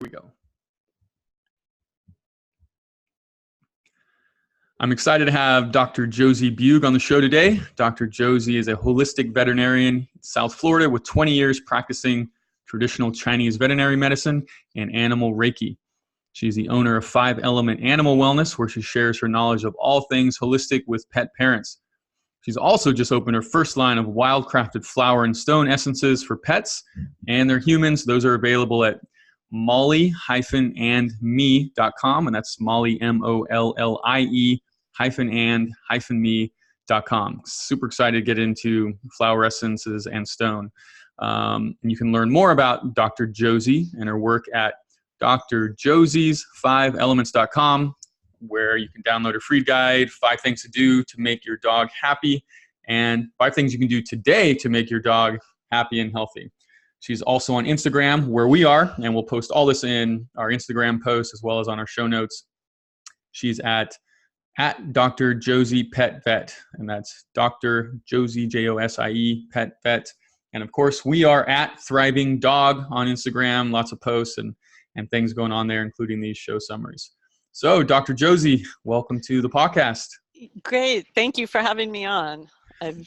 we go. I'm excited to have Dr. Josie Beug on the show today. Dr. Josie is a holistic veterinarian in South Florida with 20 years practicing traditional Chinese veterinary medicine and animal Reiki. She's the owner of 5 Element Animal Wellness, where she shares her knowledge of all things holistic with pet parents. She's also just opened her first line of wild-crafted flower and stone essences for pets and their humans. Those are available at mollie-me.com, and that's Mollie, MOLLIE-me.com. Super excited to get into flower essences and stone. And you can learn more about Dr. Josie and her work at drjosies5elements.com, where you can download a free guide, 5 things to do to make your dog happy, and 5 things you can do today to make your dog happy and healthy. She's also on Instagram, where we are, and we'll post all this in our Instagram post as well as on our show notes. She's at Dr. Josie Pet Vet, and that's Dr. Josie, Josie Pet Vet. And of course, we are at Thriving Dog on Instagram. Lots of posts and things going on there, including these show summaries. So, Dr. Josie, welcome to the podcast. Great. Thank you for having me on. I've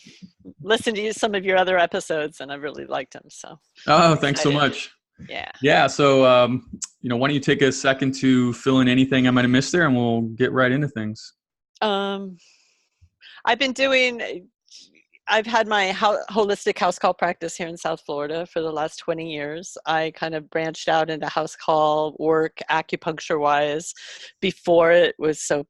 listened to some of your other episodes, and I really liked them. So. Oh, thanks so much. Yeah. Yeah. So, why don't you take a second to fill in anything I might have missed there, and we'll get right into things. I've had my holistic house call practice here in South Florida for the last 20 years. I kind of branched out into house call work, acupuncture wise, before it was so,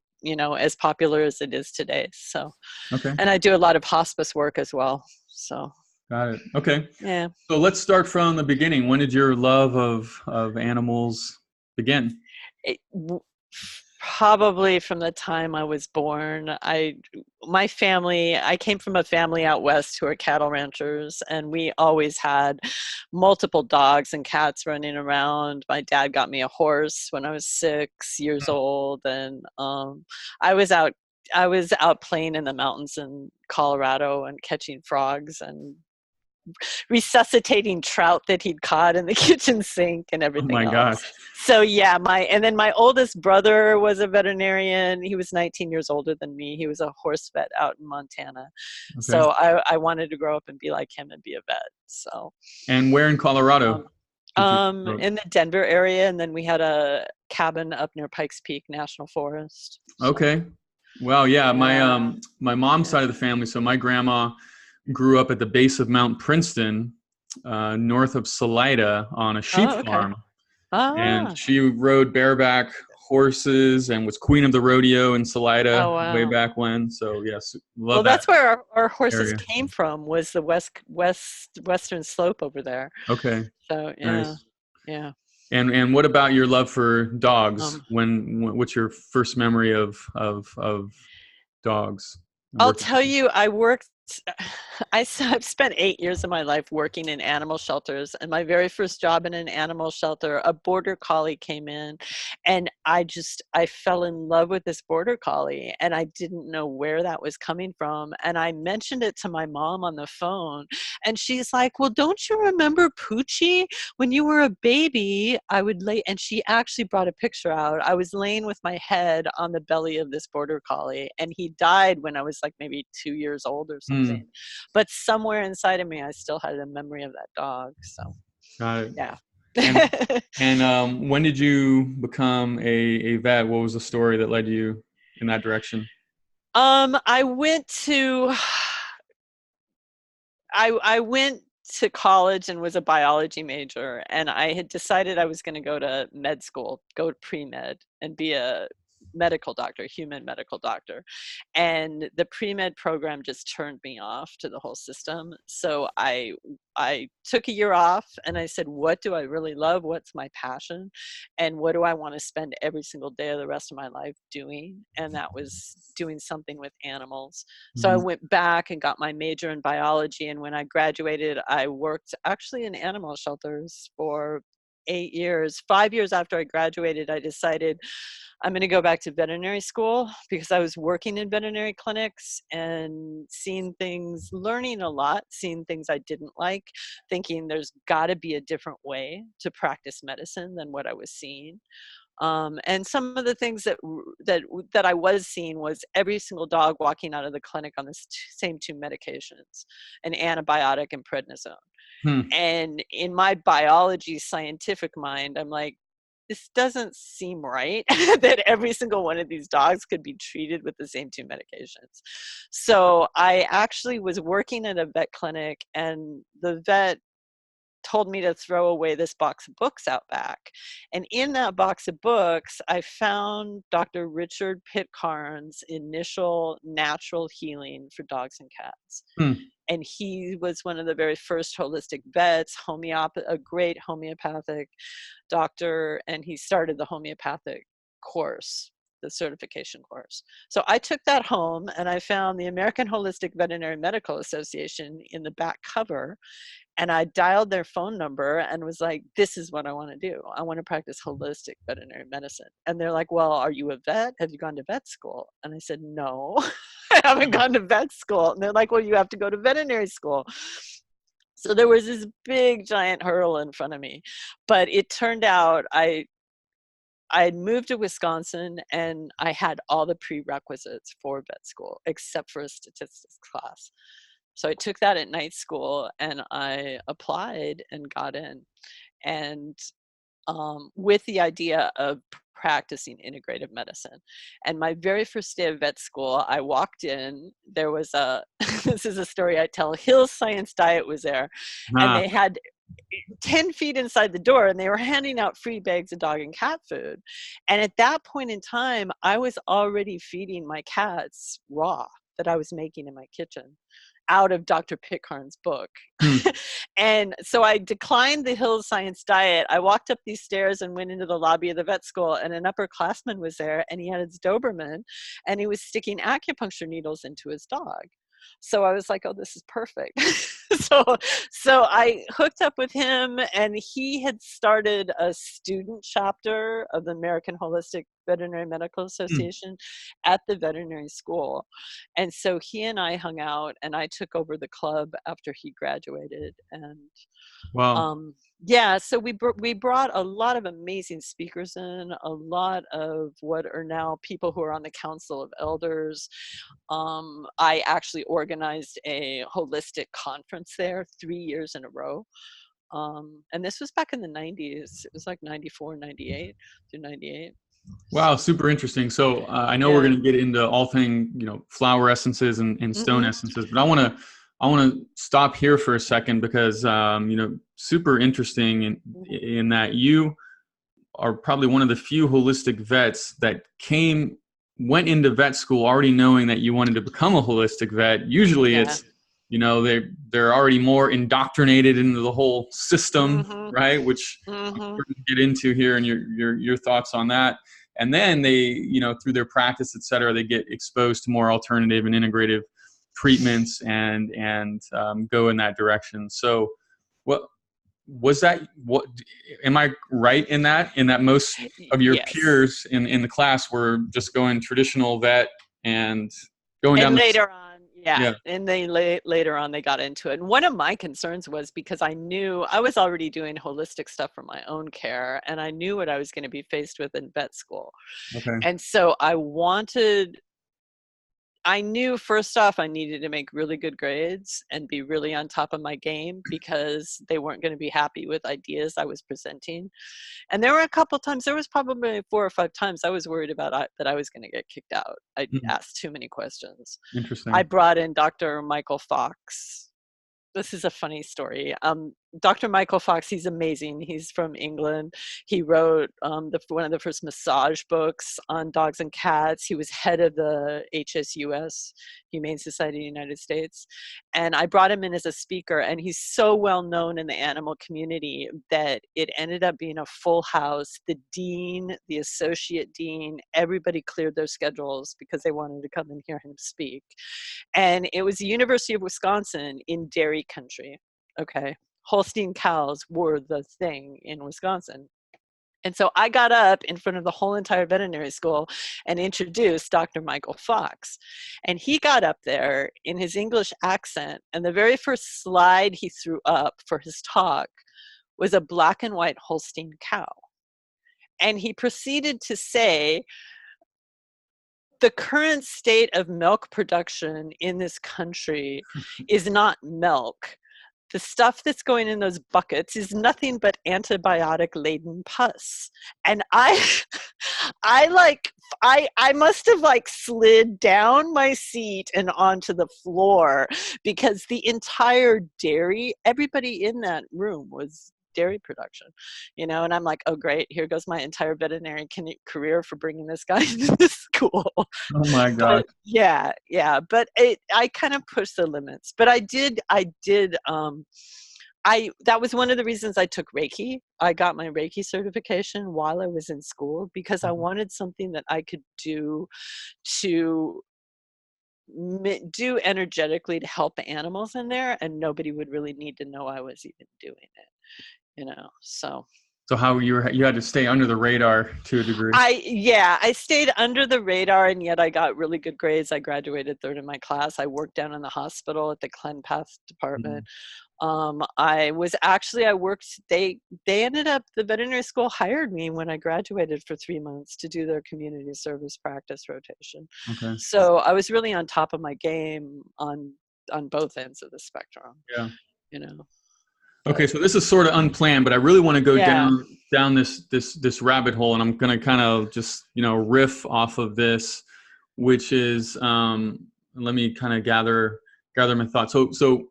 as popular as it is today. So, okay. And I do a lot of hospice work as well. So. Got it. Okay. Yeah. So let's start from the beginning. When did your love of animals begin? Probably from the time I was born. I came from a family out west who are cattle ranchers, and we always had multiple dogs and cats running around. My dad got me a horse when I was 6 years old, and I was out playing in the mountains in Colorado and catching frogs and resuscitating trout that he'd caught in the kitchen sink and everything else. Gosh. So yeah, my oldest brother was a veterinarian. He was 19 years older than me. He was a horse vet out in Montana. Okay. So I wanted to grow up and be like him and be a vet. So. And where in Colorado? In the Denver area, and then we had a cabin up near Pikes Peak National Forest. Okay. Well, yeah. My mom's side of the family. So my grandma grew up at the base of Mount Princeton, north of Salida, on a sheep farm. And she rode bareback horses and was queen of the rodeo in Salida way back when. So yes, love that. That's where our horses came from, was the western slope over there. Okay. So yeah, nice. Yeah. And what about your love for dogs? What's your first memory of dogs? I'll tell you, I've spent 8 years of my life working in animal shelters, and my very first job in an animal shelter, a border collie came in, and I fell in love with this border collie, and I didn't know where that was coming from. And I mentioned it to my mom on the phone, and she's like, well, don't you remember Poochie? When you were a baby, I would lay, and she actually brought a picture out. I was laying with my head on the belly of this border collie, and he died when I was like maybe 2 years old or something. But somewhere inside of me, I still had a memory of that dog. So, got it. Yeah. And when did you become a vet? What was the story that led you in that direction? I went to college and was a biology major, and I had decided I was going to go to med school, go to pre-med, and be a medical doctor, human medical doctor. And the pre-med program just turned me off to the whole system. So I took a year off, and I said, what do I really love? What's my passion? And what do I want to spend every single day of the rest of my life doing? And that was doing something with animals. So I went back and got my major in biology. And when I graduated, I worked actually in animal shelters for 8 years. 5 years after I graduated, I decided I'm going to go back to veterinary school because I was working in veterinary clinics and seeing things, learning a lot, seeing things I didn't like, thinking there's got to be a different way to practice medicine than what I was seeing. And some of the things that I was seeing was every single dog walking out of the clinic on the same two medications, an antibiotic and prednisone. Hmm. And in my biology scientific mind, I'm like, this doesn't seem right that every single one of these dogs could be treated with the same two medications. So I actually was working at a vet clinic, and the vet told me to throw away this box of books out back. And in that box of books, I found Dr. Richard Pitcairn's Initial Natural Healing for Dogs and Cats. Hmm. And he was one of the very first holistic vets, a great homeopathic doctor, and he started the homeopathic course, the certification course. So I took that home, and I found the American Holistic Veterinary Medical Association in the back cover, and I dialed their phone number and was like, this is what I want to do. I want to practice holistic veterinary medicine. And they're like, well, are you a vet? Have you gone to vet school? And I said, no, I haven't gone to vet school. And they're like, well, you have to go to veterinary school. So there was this big giant hurdle in front of me. But it turned out I had moved to Wisconsin, and I had all the prerequisites for vet school except for a statistics class. So I took that at night school, and I applied and got in, and with the idea of practicing integrative medicine. And my very first day of vet school, I walked in, there was this is a story I tell, Hill's Science Diet was there, and they had 10 feet inside the door, and they were handing out free bags of dog and cat food. And at that point in time, I was already feeding my cats raw that I was making in my kitchen out of Dr. Pitcairn's book. And so I declined the Hills Science Diet. I walked up these stairs and went into the lobby of the vet school, and an upperclassman was there, and he had his Doberman, and he was sticking acupuncture needles into his dog. So I was like, oh, this is perfect. So I hooked up with him, and he had started a student chapter of the American Holistic Veterinary Medical Association at the veterinary school. And so he and I hung out, and I took over the club after he graduated. And Wow. yeah, so we brought a lot of amazing speakers in, a lot of what are now people who are on the Council of Elders. I actually organized a holistic conference there 3 years in a row. And this was back in the 90s. It was like 94, 98 through 98. Wow, super interesting. So I know we're going to get into all thing, flower essences and stone essences, but I want to stop here for a second because super interesting in that you are probably one of the few holistic vets that went into vet school already knowing that you wanted to become a holistic vet. Usually it's they're already more indoctrinated into the whole system, right? Which I'm going to get into here, and your thoughts on that. And then they, through their practice, et cetera, they get exposed to more alternative and integrative treatments and go in that direction. So what was that? What am I right in that most of your peers in the class were just going traditional vet and going down later on? Yeah. And later on they got into it. And one of my concerns was because I knew I was already doing holistic stuff for my own care, and I knew what I was going to be faced with in vet school. Okay. And so I knew first off I needed to make really good grades and be really on top of my game because they weren't going to be happy with ideas I was presenting. And there were a couple times, there was probably 4 or 5 times I was worried about that I was going to get kicked out. I asked too many questions. Interesting. I brought in Dr. Michael Fox. This is a funny story. Dr. Michael Fox, he's amazing. He's from England. He wrote one of the first massage books on dogs and cats. He was head of the HSUS, Humane Society of the United States. And I brought him in as a speaker, and he's so well known in the animal community that it ended up being a full house. The dean, the associate dean, everybody cleared their schedules because they wanted to come and hear him speak. And it was the University of Wisconsin in dairy country. Okay. Holstein cows were the thing in Wisconsin. And so I got up in front of the whole entire veterinary school and introduced Dr. Michael Fox. And he got up there in his English accent, and the very first slide he threw up for his talk was a black and white Holstein cow. And he proceeded to say, the current state of milk production in this country is not milk. The stuff that's going in those buckets is nothing but antibiotic laden pus. And I must have like slid down my seat and onto the floor, because the entire dairy, everybody in that room was dairy production, and I'm like, oh great, here goes my entire veterinary career for bringing this guy into this school. Oh my God. But yeah, but I kind of pushed the limits, but I did that was one of the reasons I took Reiki. I got my Reiki certification while I was in school, because I wanted something that I could do to do energetically to help the animals in there, and nobody would really need to know I was even doing it. So how you had to stay under the radar to a degree. I stayed under the radar, and yet I got really good grades. I graduated third in my class. I worked down in the hospital at the ClinPath department. They ended up, the veterinary school hired me when I graduated for 3 months to do their community service practice rotation. Okay. So I was really on top of my game on both ends of the spectrum. Yeah. But, okay, so this is sort of unplanned, but I really want to go yeah. down this rabbit hole, and I'm going to kind of just riff off of this, which is let me kind of gather my thoughts. So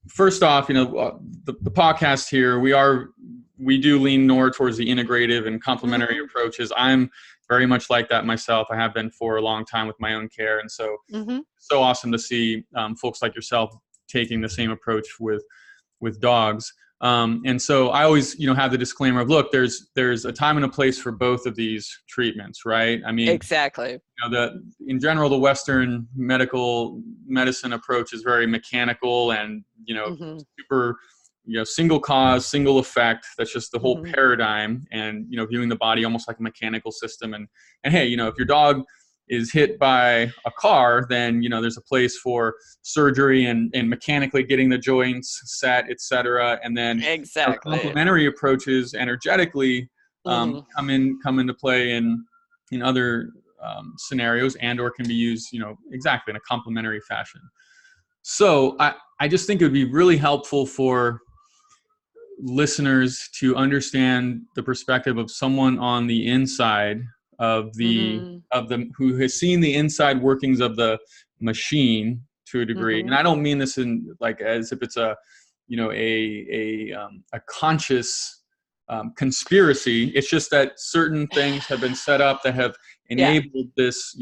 first off, the podcast here, we do lean more towards the integrative and complementary approaches. I'm very much like that myself. I have been for a long time with my own care, and so so awesome to see folks like yourself taking the same approach with dogs. And so I always, have the disclaimer of, look, there's a time and a place for both of these treatments, right? I mean, exactly. In general, the Western medicine approach is very mechanical and, super, single cause, single effect. That's just the whole paradigm, and, viewing the body almost like a mechanical system. And hey, if your dog is hit by a car, then there's a place for surgery and mechanically getting the joints set, etc. And then complementary approaches energetically come into play in other scenarios, and or can be used exactly in a complementary fashion. So I just think it would be really helpful for listeners to understand the perspective of someone on the inside of the who has seen the inside workings of the machine to a degree. And I don't mean this in like as if it's a conscious conspiracy. It's just that certain things have been set up that have enabled this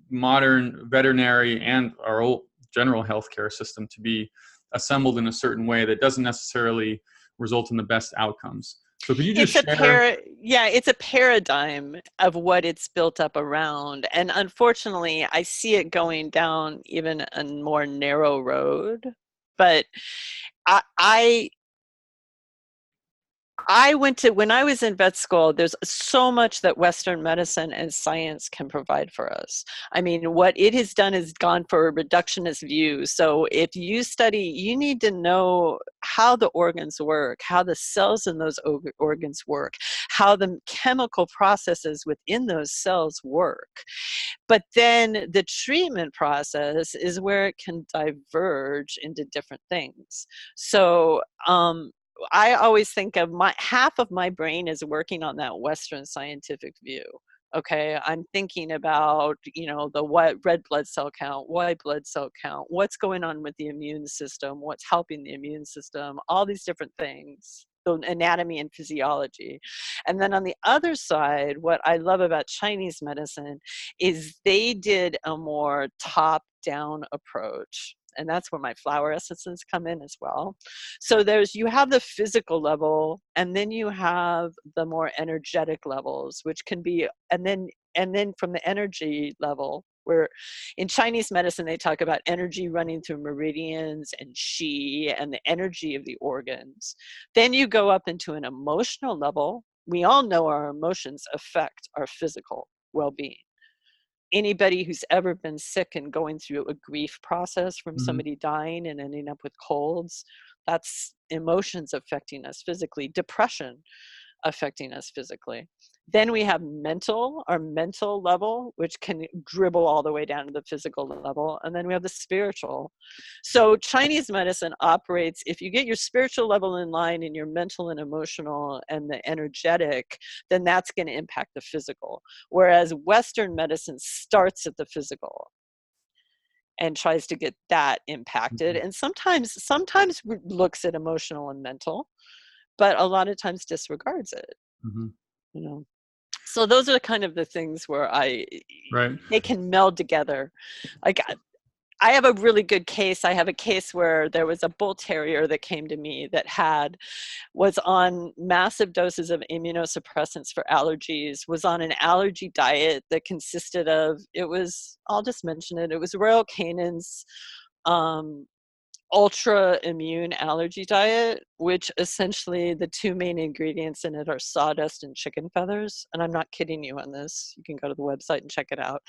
modern veterinary and our old general healthcare system to be assembled in a certain way that doesn't necessarily result in the best outcomes. So could you just share? It's a paradigm of what it's built up around. And unfortunately, I see it going down even a more narrow road. But when I was in vet school, there's so much that Western medicine and science can provide for us. I mean, what it has done is gone for a reductionist view. So if you study, you need to know how the organs work, how the cells in those organs work, how the chemical processes within those cells work. But then the treatment process is where it can diverge into different things. So, I always think of half of my brain is working on that Western scientific view. Okay, I'm thinking about, the red blood cell count, white blood cell count, what's going on with the immune system, what's helping the immune system, all these different things, the anatomy and physiology. And then on the other side, what I love about Chinese medicine is they did a more top-down approach. And that's where my flower essences come in as well. So you have the physical level, and then you have the more energetic levels, which can be, and then from the energy level, where in Chinese medicine, they talk about energy running through meridians and qi and the energy of the organs. Then you go up into an emotional level. We all know our emotions affect our physical well-being. Anybody who's ever been sick and going through a grief process from Mm-hmm. somebody dying and ending up with colds, that's emotions affecting us physically. Depression affecting us physically. Then we have our mental level, which can dribble all the way down to the physical level. And then we have the spiritual. So Chinese medicine operates, if you get your spiritual level in line and your mental and emotional and the energetic, then that's going to impact the physical. Whereas Western medicine starts at the physical and tries to get that impacted. And sometimes looks at emotional and mental, but a lot of times disregards it. Mm-hmm. You know, so those are kind of the things where Right. they can meld together. Like I have a really good case. I have a case where there was a bull terrier that came to me that was on massive doses of immunosuppressants for allergies, was on an allergy diet that consisted of, I'll just mention it, it was Royal Canin's ultra immune allergy diet, which essentially the two main ingredients in it are sawdust and chicken feathers. And I'm not kidding you on this. You can go to the website and check it out.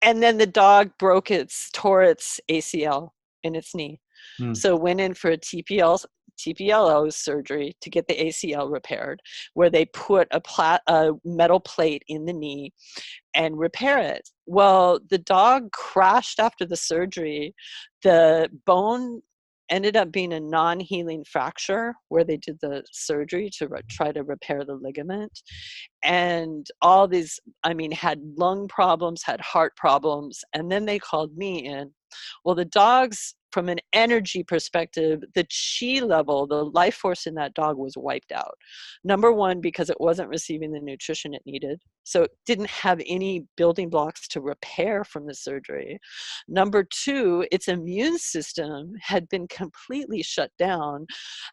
And then the dog tore its ACL in its knee. Mm. So went in for a TPLO surgery to get the ACL repaired, where they put a metal plate in the knee and repair it. Well, the dog crashed after the surgery. The bone ended up being a non-healing fracture where they did the surgery to try to repair the ligament. And all these, had lung problems, had heart problems. And then they called me in. Well, the dogs, from an energy perspective, the chi level, the life force in that dog was wiped out. Number one, because it wasn't receiving the nutrition it needed. So it didn't have any building blocks to repair from the surgery. Number two, its immune system had been completely shut down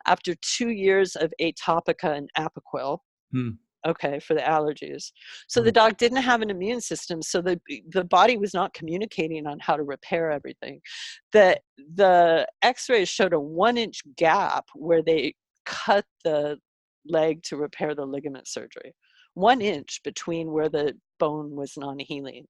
after 2 years of Atopica and Apoquel. Mm. Okay, for the allergies. So the dog didn't have an immune system, so the body was not communicating on how to repair everything. The x-rays showed a 1-inch gap where they cut the leg to repair the ligament surgery. 1 inch between where the bone was non-healing.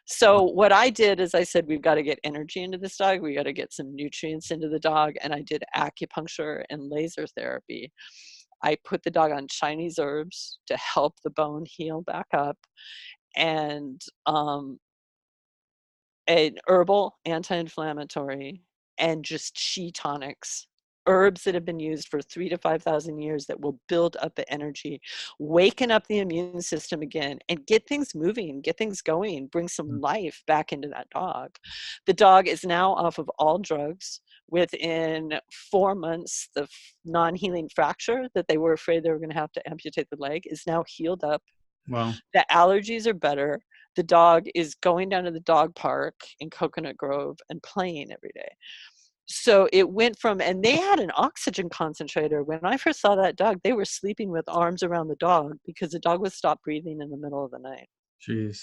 So what I did is I said, we've got to get energy into this dog. We got to get some nutrients into the dog. And I did acupuncture and laser therapy. I put the dog on Chinese herbs to help the bone heal back up, and an herbal anti-inflammatory, and just chi tonics, herbs that have been used for 3,000 to 5,000 years that will build up the energy, waken up the immune system again, and get things moving, get things going, bring some life back into that dog. The dog is now off of all drugs. Within 4 months, the non-healing fracture that they were afraid they were going to have to amputate the leg is now healed up. Wow. The allergies are better. The dog is going down to the dog park in Coconut Grove and playing every day. So it went from, and they had an oxygen concentrator. When I first saw that dog, they were sleeping with arms around the dog because the dog would stop breathing in the middle of the night. Jeez.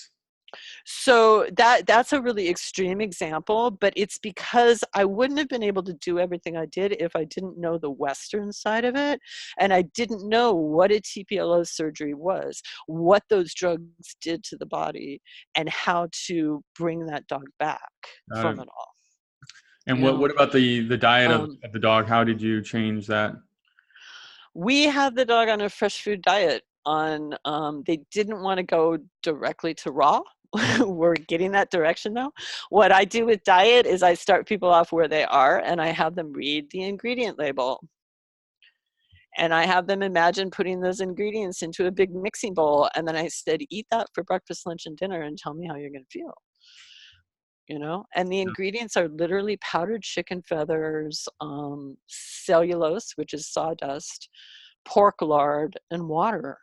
So that's a really extreme example, but it's because I wouldn't have been able to do everything I did if I didn't know the Western side of it. And I didn't know what a TPLO surgery was, what those drugs did to the body, and how to bring that dog back from it all. And what about the diet of the dog? How did you change that? We had the dog on a fresh food diet. They didn't want to go directly to raw. We're getting that direction though. What I do with diet is I start people off where they are and I have them read the ingredient label. And I have them imagine putting those ingredients into a big mixing bowl. And then I said, eat that for breakfast, lunch, and dinner and tell me how you're going to feel. And the ingredients are literally powdered chicken feathers, cellulose, which is sawdust, pork lard, and water.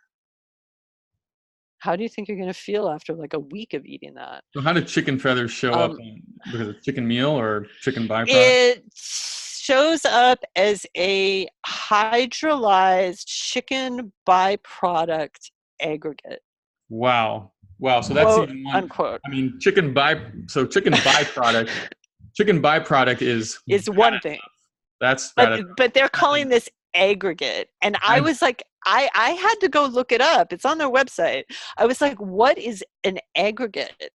How do you think you're going to feel after like a week of eating that? So how did chicken feathers show up? Because of chicken meal or chicken byproduct? It shows up as a hydrolyzed chicken byproduct aggregate. Wow. Wow. So that's quote even one. unquote. I mean, chicken byproduct is Is bad. one thing. That's But bad. they're calling this aggregate. And I I, was like, I had to go look it up. It's on their website. I was like, what is an aggregate?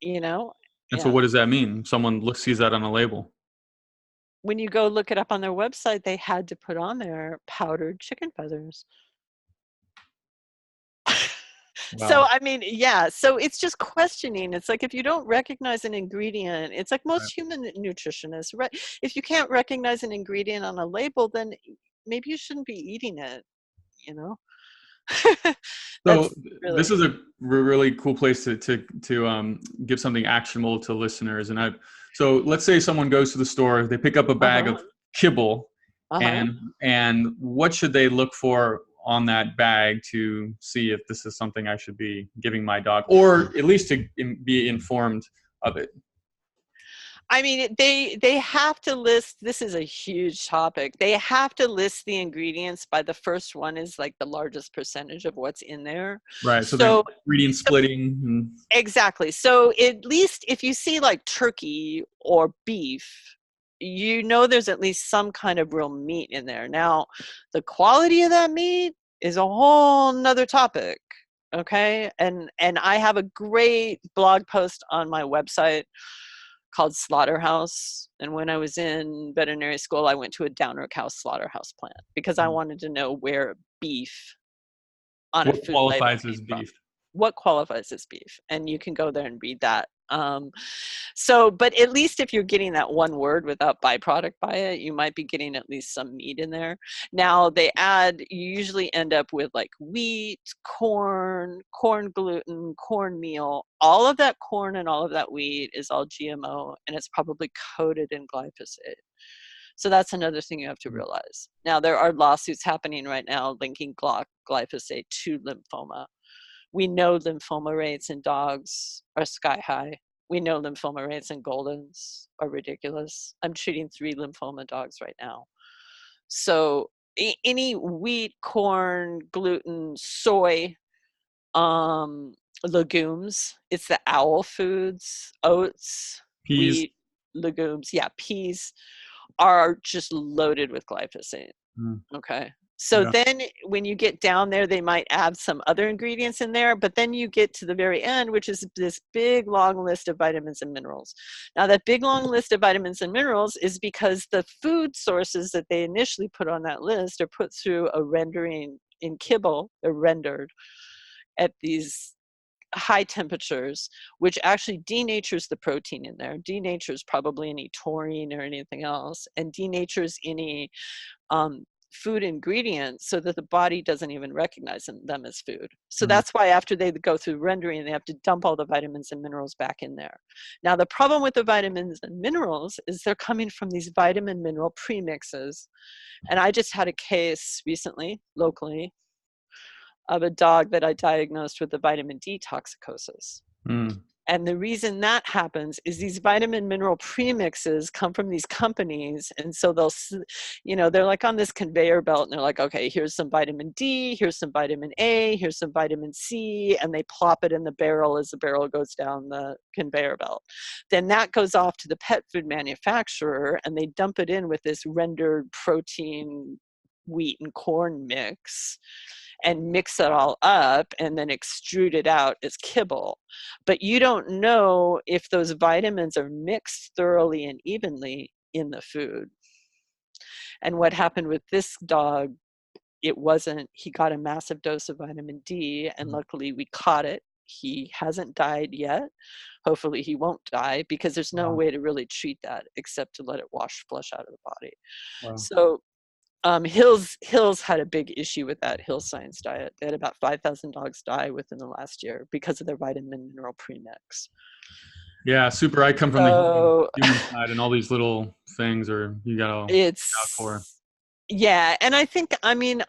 You know? and so Yeah. what does that mean? Someone sees that on a label. When you go look it up on their website, they had to put on there powdered chicken feathers. So, Wow. I mean, yeah, so it's just questioning. It's like if you don't recognize an ingredient, it's like Right. most human nutritionists, right? If you can't recognize an ingredient on a label, then maybe you shouldn't be eating it, you know? So That's this really is a really cool place to give something actionable to listeners. And so let's say someone goes to the store, they pick up a bag uh-huh. of kibble, Uh-huh. and what should they look for on that bag to see if this is something I should be giving my dog, or at least to be informed of it? I mean, they have to list, this is a huge topic. They have to list the ingredients by the first one is like the largest percentage of what's in there. Right. So the So ingredient splitting. exactly. So at least if you see like turkey or beef, you know there's at least some kind of real meat in there. Now, the quality of that meat is a whole nother topic. Okay. And I have a great blog post on my website called Slaughterhouse. And when I was in veterinary school, I went to a downer cow slaughterhouse plant because I wanted to know where beef on a What food label qualifies came as from. beef? What qualifies as beef? And you can go there and read that. So, but at least if you're getting that one word without byproduct by it, you might be getting at least some meat in there. Now they add, you usually end up with like wheat, corn, corn gluten, cornmeal. All of that corn and all of that wheat is all GMO and it's probably coated in glyphosate. So that's another thing you have to realize. Now there are lawsuits happening right now linking glyphosate to lymphoma. We know lymphoma rates in dogs are sky high. We know lymphoma rates in Goldens are ridiculous. I'm treating 3 lymphoma dogs right now. So any wheat, corn, gluten, soy, um, legumes, it's the owl foods, oats, Peas. wheat, legumes, yeah, peas are just loaded with glyphosate. Mm, Okay. So yeah. then when you get down there, they might add some other ingredients in there, but then you get to the very end, which is this big long list of vitamins and minerals. Now, that big long list of vitamins and minerals is because the food sources that they initially put on that list are put through a rendering in kibble. They're rendered at these high temperatures, which actually denatures the protein in there, denatures probably any taurine or anything else, and denatures any um, food ingredients so that the body doesn't even recognize them as food. So Mm, that's why after they go through rendering, they have to dump all the vitamins and minerals back in there. Now, the problem with the vitamins and minerals is they're coming from these vitamin mineral premixes. And I just had a case recently, locally, of a dog that I diagnosed with the vitamin D toxicosis. mm. And the reason that happens is these vitamin mineral premixes come from these companies. And so they're like on this conveyor belt and they're like, okay, here's some vitamin D, here's some vitamin A, here's some vitamin C, and they plop it in the barrel as the barrel goes down the conveyor belt. Then that goes off to the pet food manufacturer and they dump it in with this rendered protein wheat and corn mix and mix it all up and then extrude it out as kibble. But you don't know if those vitamins are mixed thoroughly and evenly in the food. And what happened with this dog, it wasn't, he got a massive dose of vitamin D, and luckily we caught it. He hasn't died yet. Hopefully he won't die because there's no Wow. way to really treat that except to let it flush out of the body. Wow. So Hills had a big issue with that Hill Science diet. They had about 5,000 dogs die within the last year because of their vitamin mineral premix. Yeah, super. I come from the So human side, and all these little things are you gotta look out for. yeah, and I think, I mean,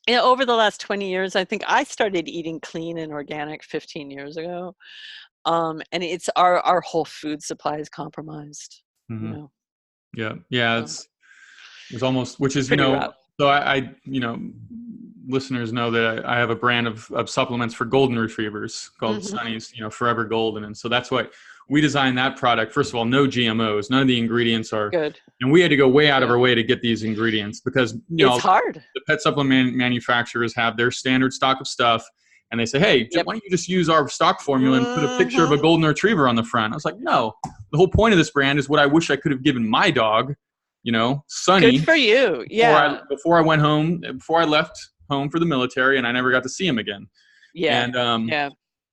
over the last 20 years, I think I started eating clean and organic 15 years ago. And it's our whole food supply is compromised, you Hmm. know. Yeah, yeah. So It's almost, which is pretty rough. so I listeners know that I have a brand of supplements for golden retrievers called Mm-hmm. Sunny's, Forever Golden. And so that's what we designed that product. First of all, no GMOs, none of the ingredients are, Good. and we had to go way out of Yeah. our way to get these ingredients because, It's hard. the pet supplement manufacturers have their standard stock of stuff. And they say, hey, Yep. why don't you just use our stock formula and put a picture of a Mm-hmm. golden retriever on the front? I was like, no, the whole point of this brand is what I wish I could have given my dog, Sunny. Good for you. Yeah. Before I went home, before I left home for the military, and I never got to see him again. Yeah. And Yeah.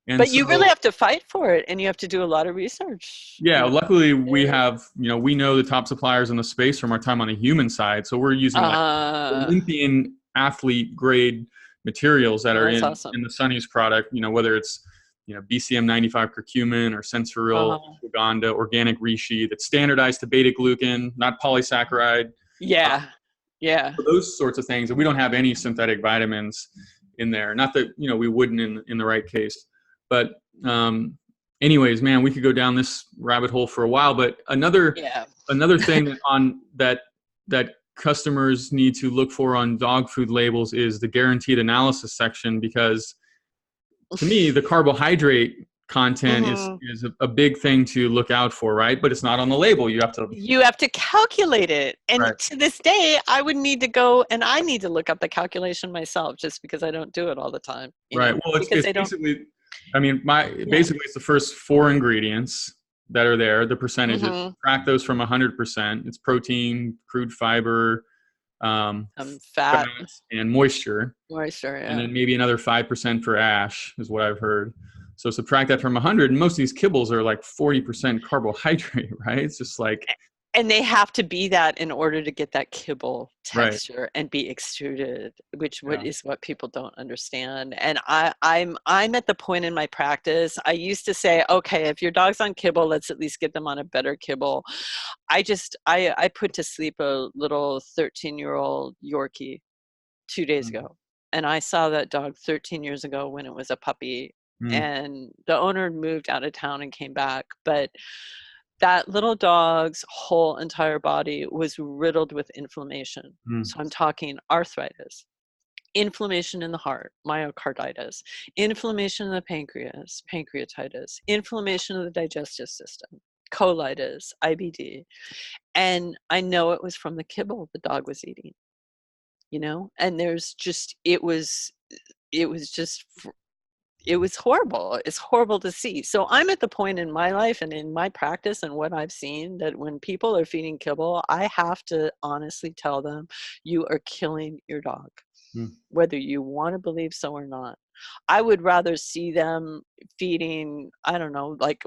and But so, you really have to fight for it, and you have to do a lot of research. yeah, luckily we have, we know the top suppliers in the space from our time on the human side. So we're using Olympian athlete grade materials that are awesome. in the Sunny's product, whether it's, BCM 95 curcumin or sensoril, Uganda, organic reishi that's standardized to beta glucan, not polysaccharide. Yeah. Yeah. So those sorts of things. And we don't have any synthetic vitamins in there. Not that, we wouldn't in the right case. But anyways, man, we could go down this rabbit hole for a while. But another thing that customers need to look for on dog food labels is the guaranteed analysis section, because to me, the carbohydrate content is a big thing to look out for, right? But it's not on the label. You have to calculate it. And to this day, I would need to go and I need to look up the calculation myself, just because I don't do it all the time. Right. Well, it's basically, basically it's the first 4 ingredients that are there, the percentages. Track those from 100%. It's protein, crude fiber, fat, and moisture. Yeah. And then maybe another 5% for ash is what I've heard. So subtract that from 100, and most of these kibbles are like 40% carbohydrate, right? It's just like... And they have to be that in order to get that kibble texture and be extruded, which is what people don't understand. And I'm at the point in my practice, I used to say, okay, if your dog's on kibble, let's at least get them on a better kibble. I put to sleep a little 13-year-old Yorkie 2 days ago. And I saw that dog 13 years ago when it was a puppy. And the owner moved out of town and came back. But that little dog's whole entire body was riddled with inflammation. So I'm talking arthritis, inflammation in the heart, myocarditis, inflammation in the pancreas, pancreatitis, inflammation of the digestive system, colitis, IBD. And I know it was from the kibble the dog was eating, and it was horrible. It's horrible to see. So I'm at the point in my life and in my practice and what I've seen that when people are feeding kibble, I have to honestly tell them, you are killing your dog, whether you want to believe so or not. I would rather see them feeding, I don't know, like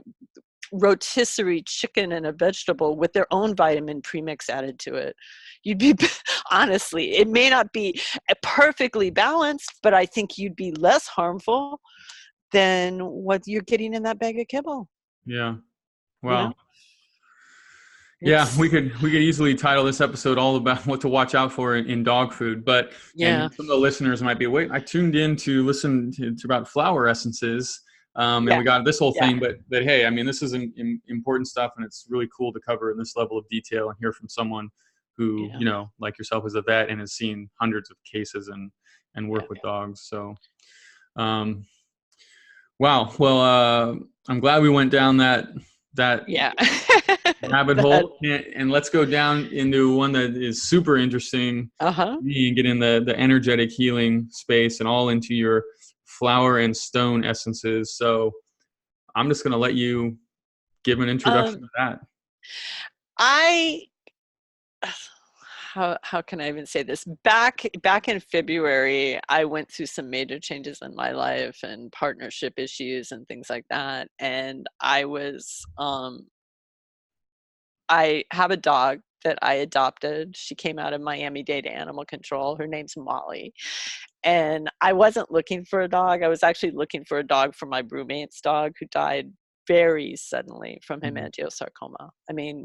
rotisserie chicken and a vegetable with their own vitamin premix added to it. You'd be, honestly, it may not be perfectly balanced, but I think you'd be less harmful than what you're getting in that bag of kibble. Yeah. Wow. Yeah, we could easily title this episode all about what to watch out for in dog food. But and some of the listeners might be, wait, I tuned in to listen to about flower essences. And we got this whole thing, but hey, this is important stuff, and it's really cool to cover in this level of detail and hear from someone who, like yourself, is a vet and has seen hundreds of cases and work with dogs. So, wow. Well, I'm glad we went down that rabbit hole, and let's go down into one that is super interesting and get in the energetic healing space and all into your flower and stone essences. So I'm just going to let you give an introduction to that. How can I even say this? Back in February, I went through some major changes in my life and partnership issues and things like that. And I have a dog that I adopted. She came out of Miami-Dade Animal Control. Her name's Mollie. And I wasn't looking for a dog. I was actually looking for a dog for my roommate's dog, who died very suddenly from hemangiosarcoma.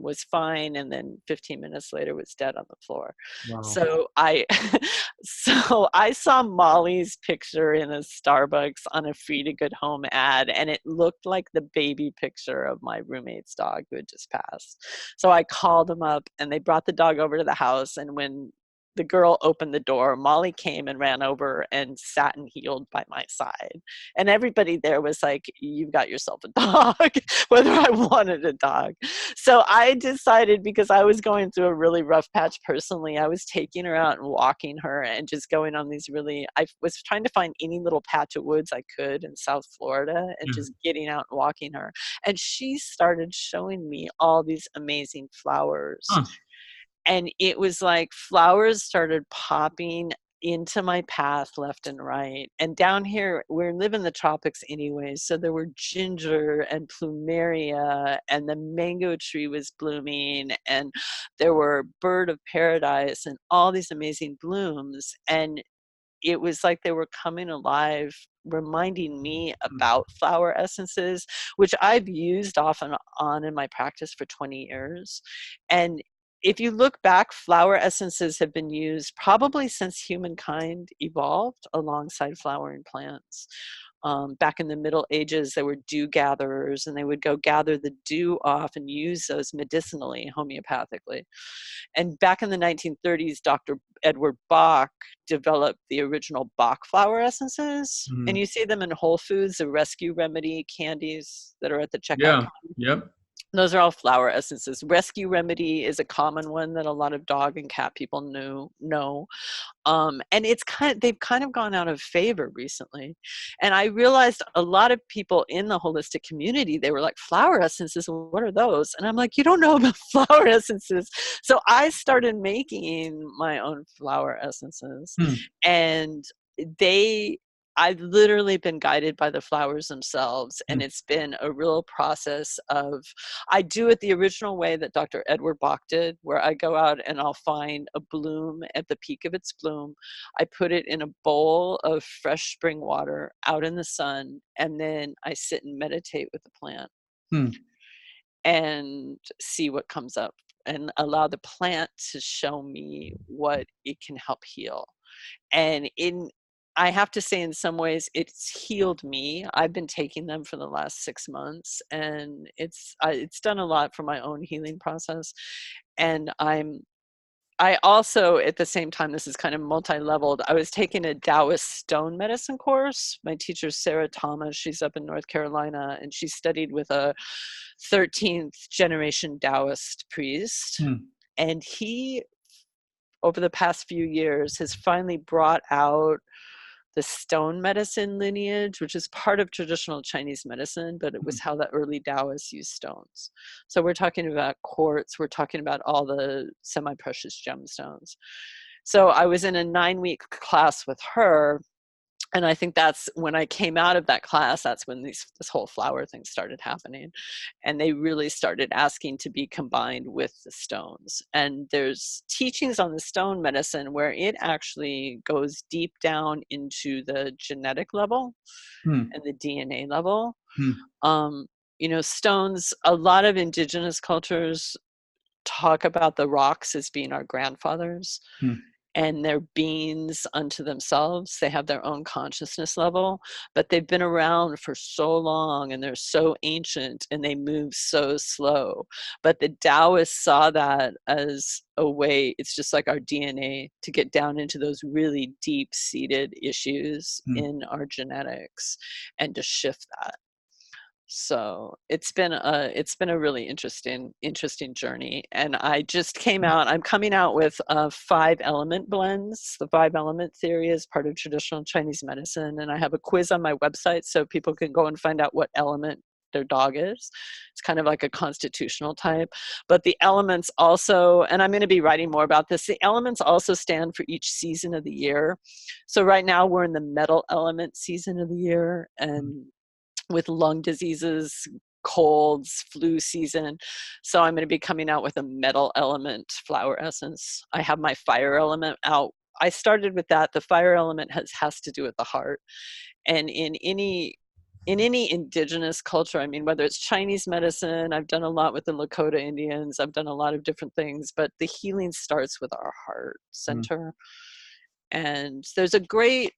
Was fine, and then 15 minutes later was dead on the floor. Wow. So I saw Mollie's picture in a Starbucks on a Free to Good Home ad, and it looked like the baby picture of my roommate's dog who had just passed. So I called them up, and they brought the dog over to the house. And when the girl opened the door. Mollie came and ran over and sat and healed by my side. And everybody there was like, you've got yourself a dog, whether I wanted a dog. So I decided, because I was going through a really rough patch personally, I was taking her out and walking her and just going on these really, I was trying to find any little patch of woods I could in South Florida and Yeah. just getting out and walking her. And she started showing me all these amazing flowers. Huh. And it was like flowers started popping into my path left and right. And down here, we live in the tropics anyway, so there were ginger and plumeria, and the mango tree was blooming, and there were bird of paradise and all these amazing blooms. And it was like they were coming alive, reminding me about flower essences, which I've used off and on in my practice for 20 years. And if you look back, flower essences have been used probably since humankind evolved alongside flowering plants. Back in the Middle Ages, there were dew gatherers, and they would go gather the dew off and use those medicinally, homeopathically. And back in the 1930s, Dr. Edward Bach developed the original Bach flower essences. And Mm. you see them in Whole Foods, the Rescue Remedy candies that are at the checkout Yeah. counter. Yep. Those are all flower essences. Rescue Remedy is a common one that a lot of dog and cat people know. And they've kind of gone out of favor recently. And I realized a lot of people in the holistic community, they were like, flower essences, what are those? And I'm like, you don't know about flower essences. So I started making my own flower essences, Hmm. and I've literally been guided by the flowers themselves. And it's been a real process of, I do it the original way that Dr. Edward Bach did, where I go out and I'll find a bloom at the peak of its bloom. I put it in a bowl of fresh spring water out in the sun, and then I sit and meditate with the plant Hmm. and see what comes up and allow the plant to show me what it can help heal. And I have to say, in some ways, it's healed me. I've been taking them for the last 6 months, and it's done a lot for my own healing process. And I also, at the same time, this is kind of multi-leveled. I was taking a Taoist stone medicine course. My teacher's Sarah Thomas. She's up in North Carolina, and she studied with a 13th generation Taoist priest. Hmm. And he, over the past few years, has finally brought out the stone medicine lineage, which is part of traditional Chinese medicine, but it was how the early Taoists used stones. So we're talking about quartz, we're talking about all the semi-precious gemstones. So I was in a 9-week class with her, and I think that's when I came out of that class, that's when this whole flower thing started happening. And they really started asking to be combined with the stones. And there's teachings on the stone medicine where it actually goes deep down into the genetic level Hmm. and the DNA level. Hmm. Stones, a lot of indigenous cultures talk about the rocks as being our grandfathers. Hmm. And they're beings unto themselves. They have their own consciousness level, but they've been around for so long, and they're so ancient, and they move so slow. But the Taoists saw that as a way, it's just like our DNA, to get down into those really deep-seated issues Hmm. in our genetics and to shift that. So it's been a really interesting journey. And I just I'm coming out with 5-element blends. The 5-element theory is part of traditional Chinese medicine, and I have a quiz on my website so people can go and find out what element their dog is. It's kind of like a constitutional type. But the elements also, and I'm going to be writing more about this, the elements also stand for each season of the year. So right now we're in the metal element season of the year, and with lung diseases, colds, flu season. So I'm going to be coming out with a metal element flower essence. I have my fire element out. I started with that. The fire element has to do with the heart. And in any indigenous culture, I mean, whether it's Chinese medicine, I've done a lot with the Lakota Indians, I've done a lot of different things, but the healing starts with our heart center. And there's a great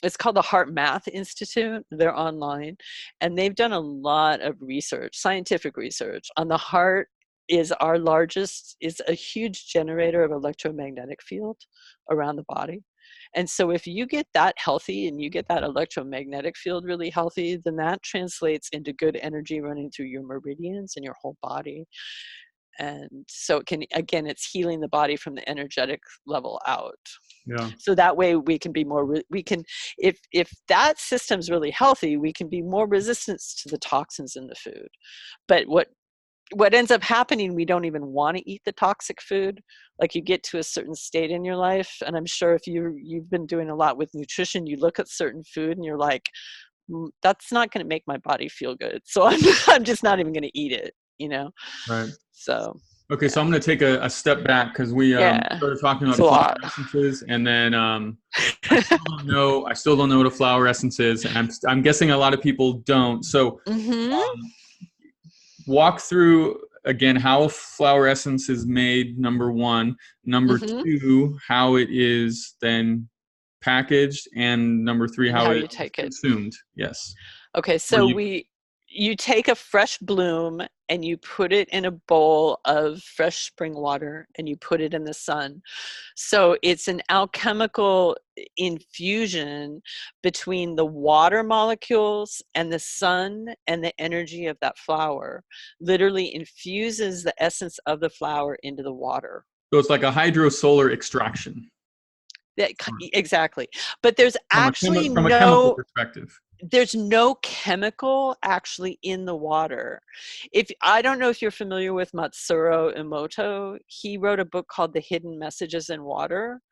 it's called the Heart Math Institute. They're online, and they've done a lot of research, scientific research on the heart is a huge generator of electromagnetic field around the body. And so if you get that healthy and you get that electromagnetic field really healthy, then that translates into good energy running through your meridians and your whole body. And so it's healing the body from the energetic level out. Yeah. So that way we can be if that system's really healthy, we can be more resistant to the toxins in the food. But what ends up happening, we don't even want to eat the toxic food. Like, you get to a certain state in your life, and I'm sure if you've been doing a lot with nutrition, you look at certain food and you're like, that's not going to make my body feel good, so I'm just not even going to eat it, Right. So Okay, so I'm going to take a step back, because we yeah, started talking it's about a flower lot. essences, and then I still don't know what a flower essence is, and I'm guessing a lot of people don't. So walk through again how a flower essence is made, number one. Number two, how it is then packaged, and number three, And how how it you is take it. consumed. Yes. Okay, so you take a fresh bloom and you put it in a bowl of fresh spring water and you put it in the sun. So it's an alchemical infusion between the water molecules and the sun, and the energy of that flower literally infuses the essence of the flower into the water. So it's like a hydrosolar extraction. Exactly. But there's actually from a chemical perspective. There's no chemical actually in the water. I don't know if you're familiar with Matsuro Emoto. He wrote a book called The Hidden Messages in Water.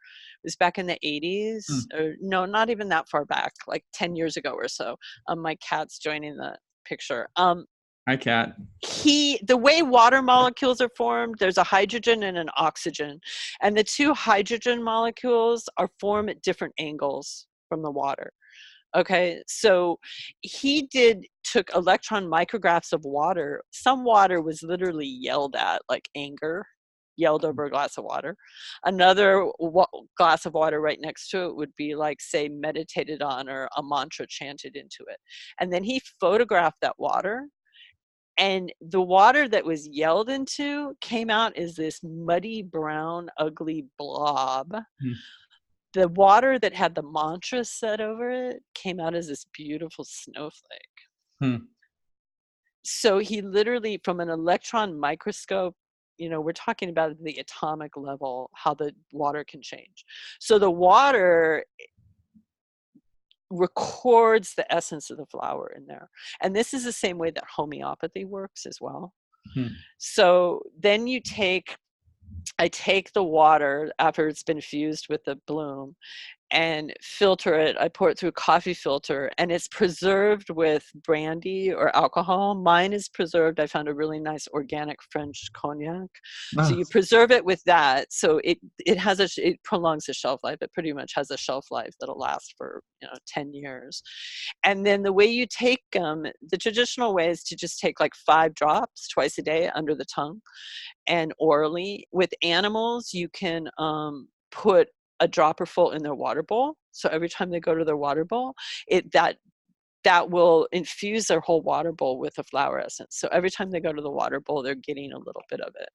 It was back in the 80s, or no, not even that far back, like 10 years ago or so. My cat's joining the picture. Hi, cat. The way water molecules are formed, there's a hydrogen and an oxygen, and the two hydrogen molecules are formed at different angles from the water. Okay, so he took electron micrographs of water. Some water was literally yelled at, like anger, yelled over a glass of water. Another glass of water right next to it would be like, say, meditated on, or a mantra chanted into it. And then he photographed that water, and the water that was yelled into came out as this muddy, brown, ugly blob. The water that had the mantra said over it came out as this beautiful snowflake. So he literally, from an electron microscope, we're talking about the atomic level, how the water can change. So the water records the essence of the flower in there. And this is the same way that homeopathy works as well. So then I take the water after it's been fused with the bloom and filter it. I pour it through a coffee filter, and it's preserved with brandy or alcohol. Mine is preserved. I found a really nice organic French cognac. So you preserve it with that. So it prolongs the shelf life. It pretty much has a shelf life that'll last for 10 years. And then the way you take them, the traditional way is to just take like 5 drops twice a day under the tongue and orally. With animals, you can put a dropper full in their water bowl. So every time they go to their water bowl, that will infuse their whole water bowl with a flower essence. So every time they go to the water bowl, they're getting a little bit of it.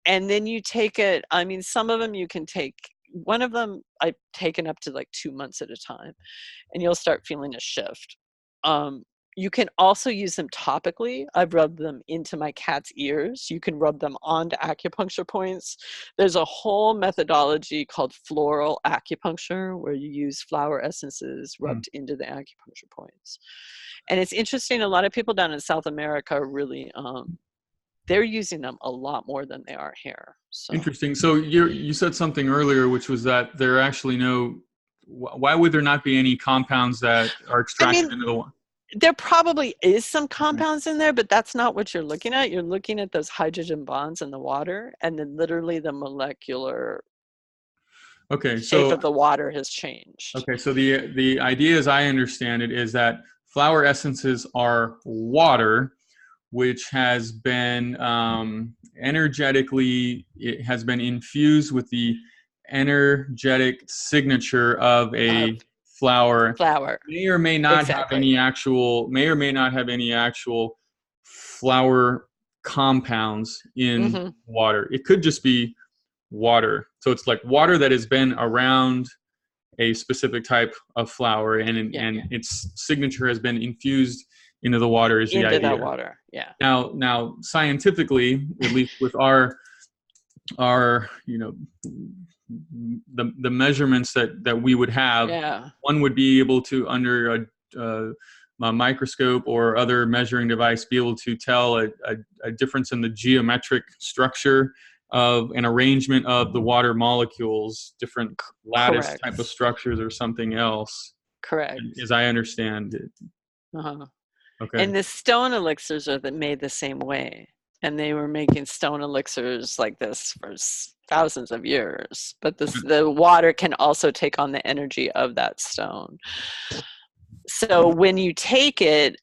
And then you take it. I mean, some of them you can take. One of them I've taken up to like 2 months at a time, and you'll start feeling a shift. You can also use them topically. I've rubbed them into my cat's ears. You can rub them onto acupuncture points. There's a whole methodology called floral acupuncture, where you use flower essences rubbed into the acupuncture points. And it's interesting, a lot of people down in South America are really, they're using them a lot more than they are here. So. Interesting. So you said something earlier, which was that there are actually why would there not be any compounds that are extracted into the water? There probably is some compounds in there, but that's not what you're looking at. You're looking at those hydrogen bonds in the water, and then literally the molecular shape of the water has changed. Okay, so the idea, as I understand it, is that flower essences are water, which has been it has been infused with the energetic signature of a flower. May or may not have any actual flower compounds in Mm-hmm. water. It could just be water. So it's like water that has been around a specific type of flower, and Yeah. its signature has been infused into the water is the Into that idea. water. Yeah. Now scientifically, at least with our the measurements that we would have, Yeah. one would be able to, under a microscope or other measuring device, be able to tell a difference in the geometric structure of an arrangement of the water molecules, different lattice type of Correct. structures or something else, Correct. as I understand it. Uh-huh. Okay. And the stone elixirs are made the same way. And they were making stone elixirs like this for thousands of years. But the water can also take on the energy of that stone. So when you take it,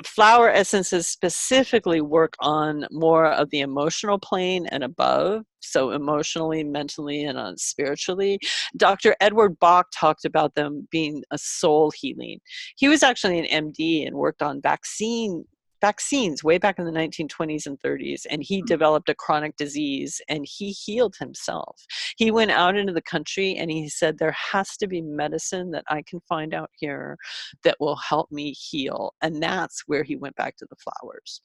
flower essences specifically work on more of the emotional plane and above. So emotionally, mentally, and spiritually. Dr. Edward Bach talked about them being a soul healing. He was actually an MD and worked on vaccines way back in the 1920s and 30s, and he developed a chronic disease and he healed himself. He went out into the country and he said, there has to be medicine that I can find out here that will help me heal. And that's where he went back to the flowers.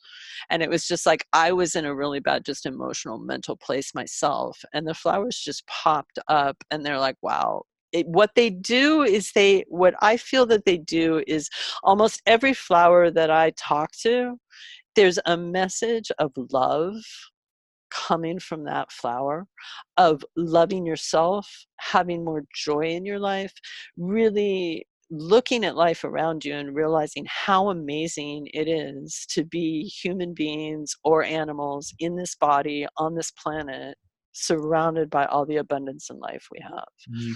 And it was just like, I was in a really bad, just emotional, mental place myself, and the flowers just popped up, and they're like, wow. What they do is what I feel that they do is, almost every flower that I talk to, there's a message of love coming from that flower, of loving yourself, having more joy in your life, really looking at life around you and realizing how amazing it is to be human beings or animals in this body, on this planet, surrounded by all the abundance and life we have. Mm.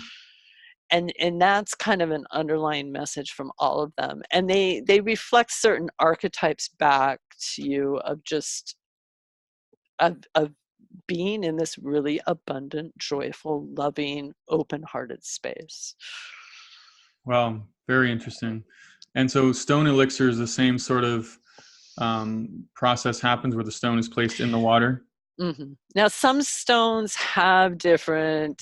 And that's kind of an underlying message from all of them, and they reflect certain archetypes back to you of just of being in this really abundant, joyful, loving, open-hearted space. Well, very interesting. And so stone elixir is the same sort of process happens where the stone is placed in the water. Mm-hmm. Now, some stones have different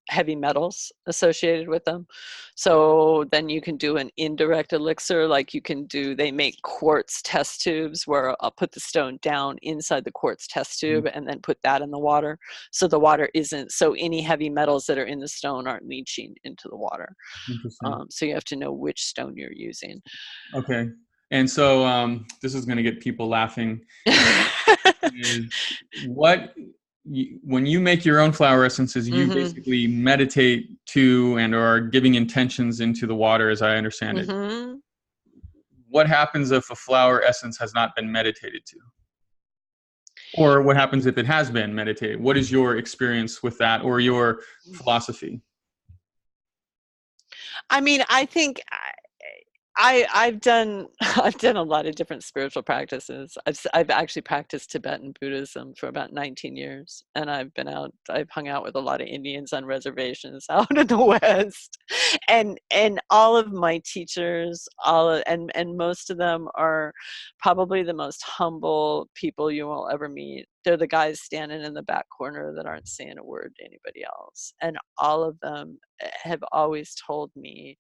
heavy metals associated with them. So then you can do an indirect elixir, like they make quartz test tubes where I'll put the stone down inside the quartz test tube and then put that in the water. So the water so any heavy metals that are in the stone aren't leaching into the water. Interesting. So you have to know which stone you're using. Okay. And so this is going to get people laughing. Is when you make your own flower essences, you Mm-hmm. basically meditate to and or are giving intentions into the water, as I understand it. Mm-hmm. What happens if a flower essence has not been meditated to? Or what happens if it has been meditated? What is your experience with that, or your philosophy? I mean, I think I've done I've done a lot of different spiritual practices. I've actually practiced Tibetan Buddhism for about 19 years, and I've hung out with a lot of Indians on reservations out in the West, and all of my teachers, and most of them are probably the most humble people you will ever meet. They're the guys standing in the back corner that aren't saying a word to anybody else, and all of them have always told me,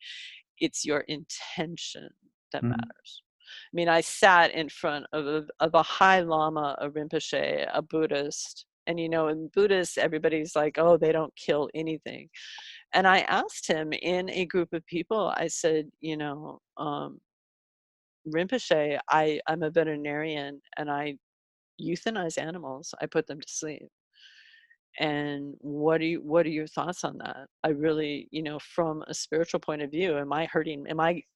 it's your intention that Mhm. matters. I mean, I sat in front of a high lama, a Rinpoche, a Buddhist, and in Buddhists, everybody's like, oh, they don't kill anything. And I asked him in a group of people, I said, Rinpoche, I'm a veterinarian and I euthanize animals. I put them to sleep. And what are your thoughts on that? I really, from a spiritual point of view, am I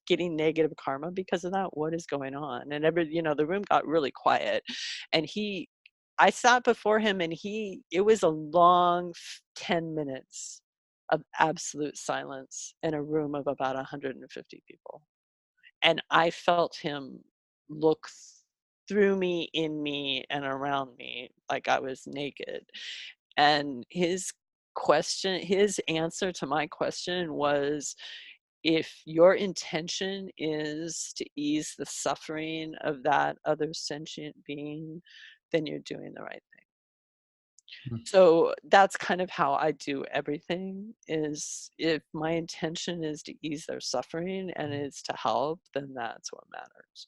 getting negative karma because of that? What is going on? And the room got really quiet, and I sat before him, and it was a long 10 minutes of absolute silence in a room of about 150 people. And I felt him look through me, in me, and around me like I was naked. And his answer to my question was, if your intention is to ease the suffering of that other sentient being, then you're doing the right thing. Mm. So that's kind of how I do everything, is if my intention is to ease their suffering and it's to help, then that's what matters.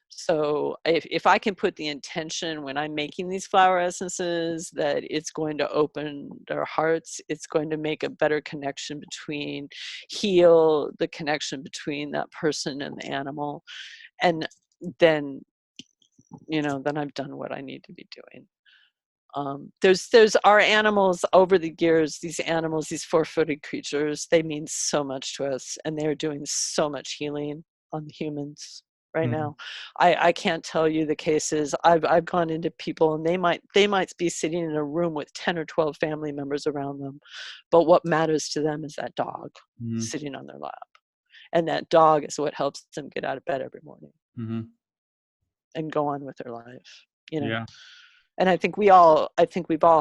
So if I can put the intention when I'm making these flower essences that it's going to open their hearts, it's going to make a better connection between, heal the connection between that person and the animal, and then, then I've done what I need to be doing. There's our animals over the years, these animals, these four-footed creatures, they mean so much to us, and they're doing so much healing on humans right Mhm. now. I can't tell you the cases. I've gone into people, and they might be sitting in a room with 10 or 12 family members around them, but what matters to them is that dog Mhm. sitting on their lap. And that dog is what helps them get out of bed every morning Mhm. and go on with their life, you know. Yeah. And I think we've all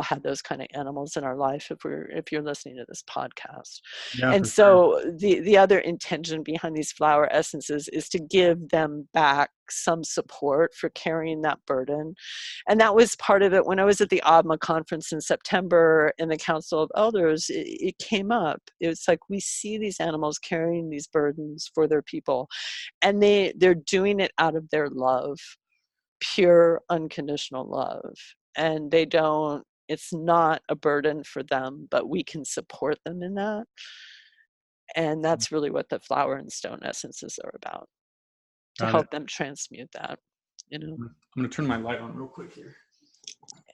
had those kind of animals in our life if you're listening to this podcast. Yeah, And for sure. so the other intention behind these flower essences is to give them back some support for carrying that burden. And that was part of it when I was at the ADMA conference in September in the Council of Elders. It came up. It was like, we see these animals carrying these burdens for their people, and they're doing it out of their love, pure unconditional love, and it's not a burden for them, but we can support them in that. And that's really what the flower and stone essences are about, to Got it. help them transmute that, you know. I'm gonna turn my light on real quick here.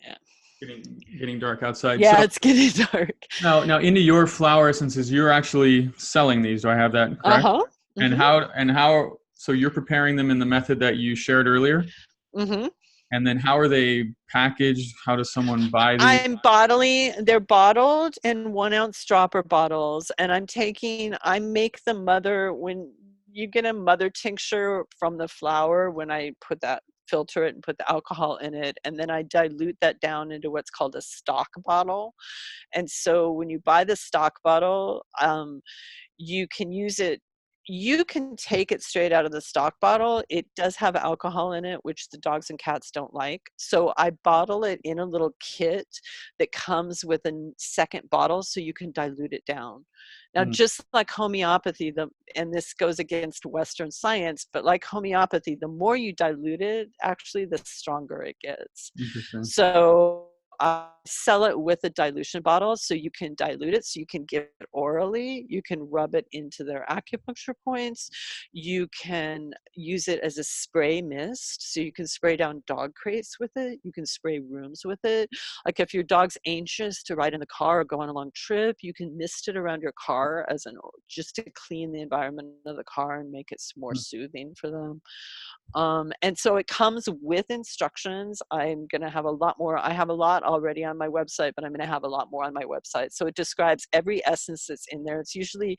Yeah, Getting dark outside. So yeah, it's getting dark. now into your flower essences, you're actually selling these. Do I have that correct? Uh-huh. And Mm-hmm. how so you're preparing them in the method that you shared earlier? Mm-hmm. And then how are they packaged? How does someone buy these? They're bottled in 1 ounce dropper bottles, and I make the mother, when you get a mother tincture from the flower, when I filter it and put the alcohol in it, and then I dilute that down into what's called a stock bottle. And so when you buy the stock bottle, you can use it. You can take it straight out of the stock bottle. It does have alcohol in it, which the dogs and cats don't like. So I bottle it in a little kit that comes with a second bottle, so you can dilute it down. Now, Mm, just like homeopathy, and this goes against Western science, but like homeopathy, the more you dilute it, actually, the stronger it gets. interesting. So I sell it with a dilution bottle, so you can dilute it, so you can give it orally, you can rub it into their acupuncture points, you can use it as a spray mist, so you can spray down dog crates with it, you can spray rooms with it. Like if your dog's anxious to ride in the car or go on a long trip, you can mist it around your car just to clean the environment of the car and make it more Mm, soothing for them. And so it comes with instructions. I'm going to have a lot more. I have a lot already on my website, but I'm going to have a lot more on my website. So it describes every essence that's in there. It's usually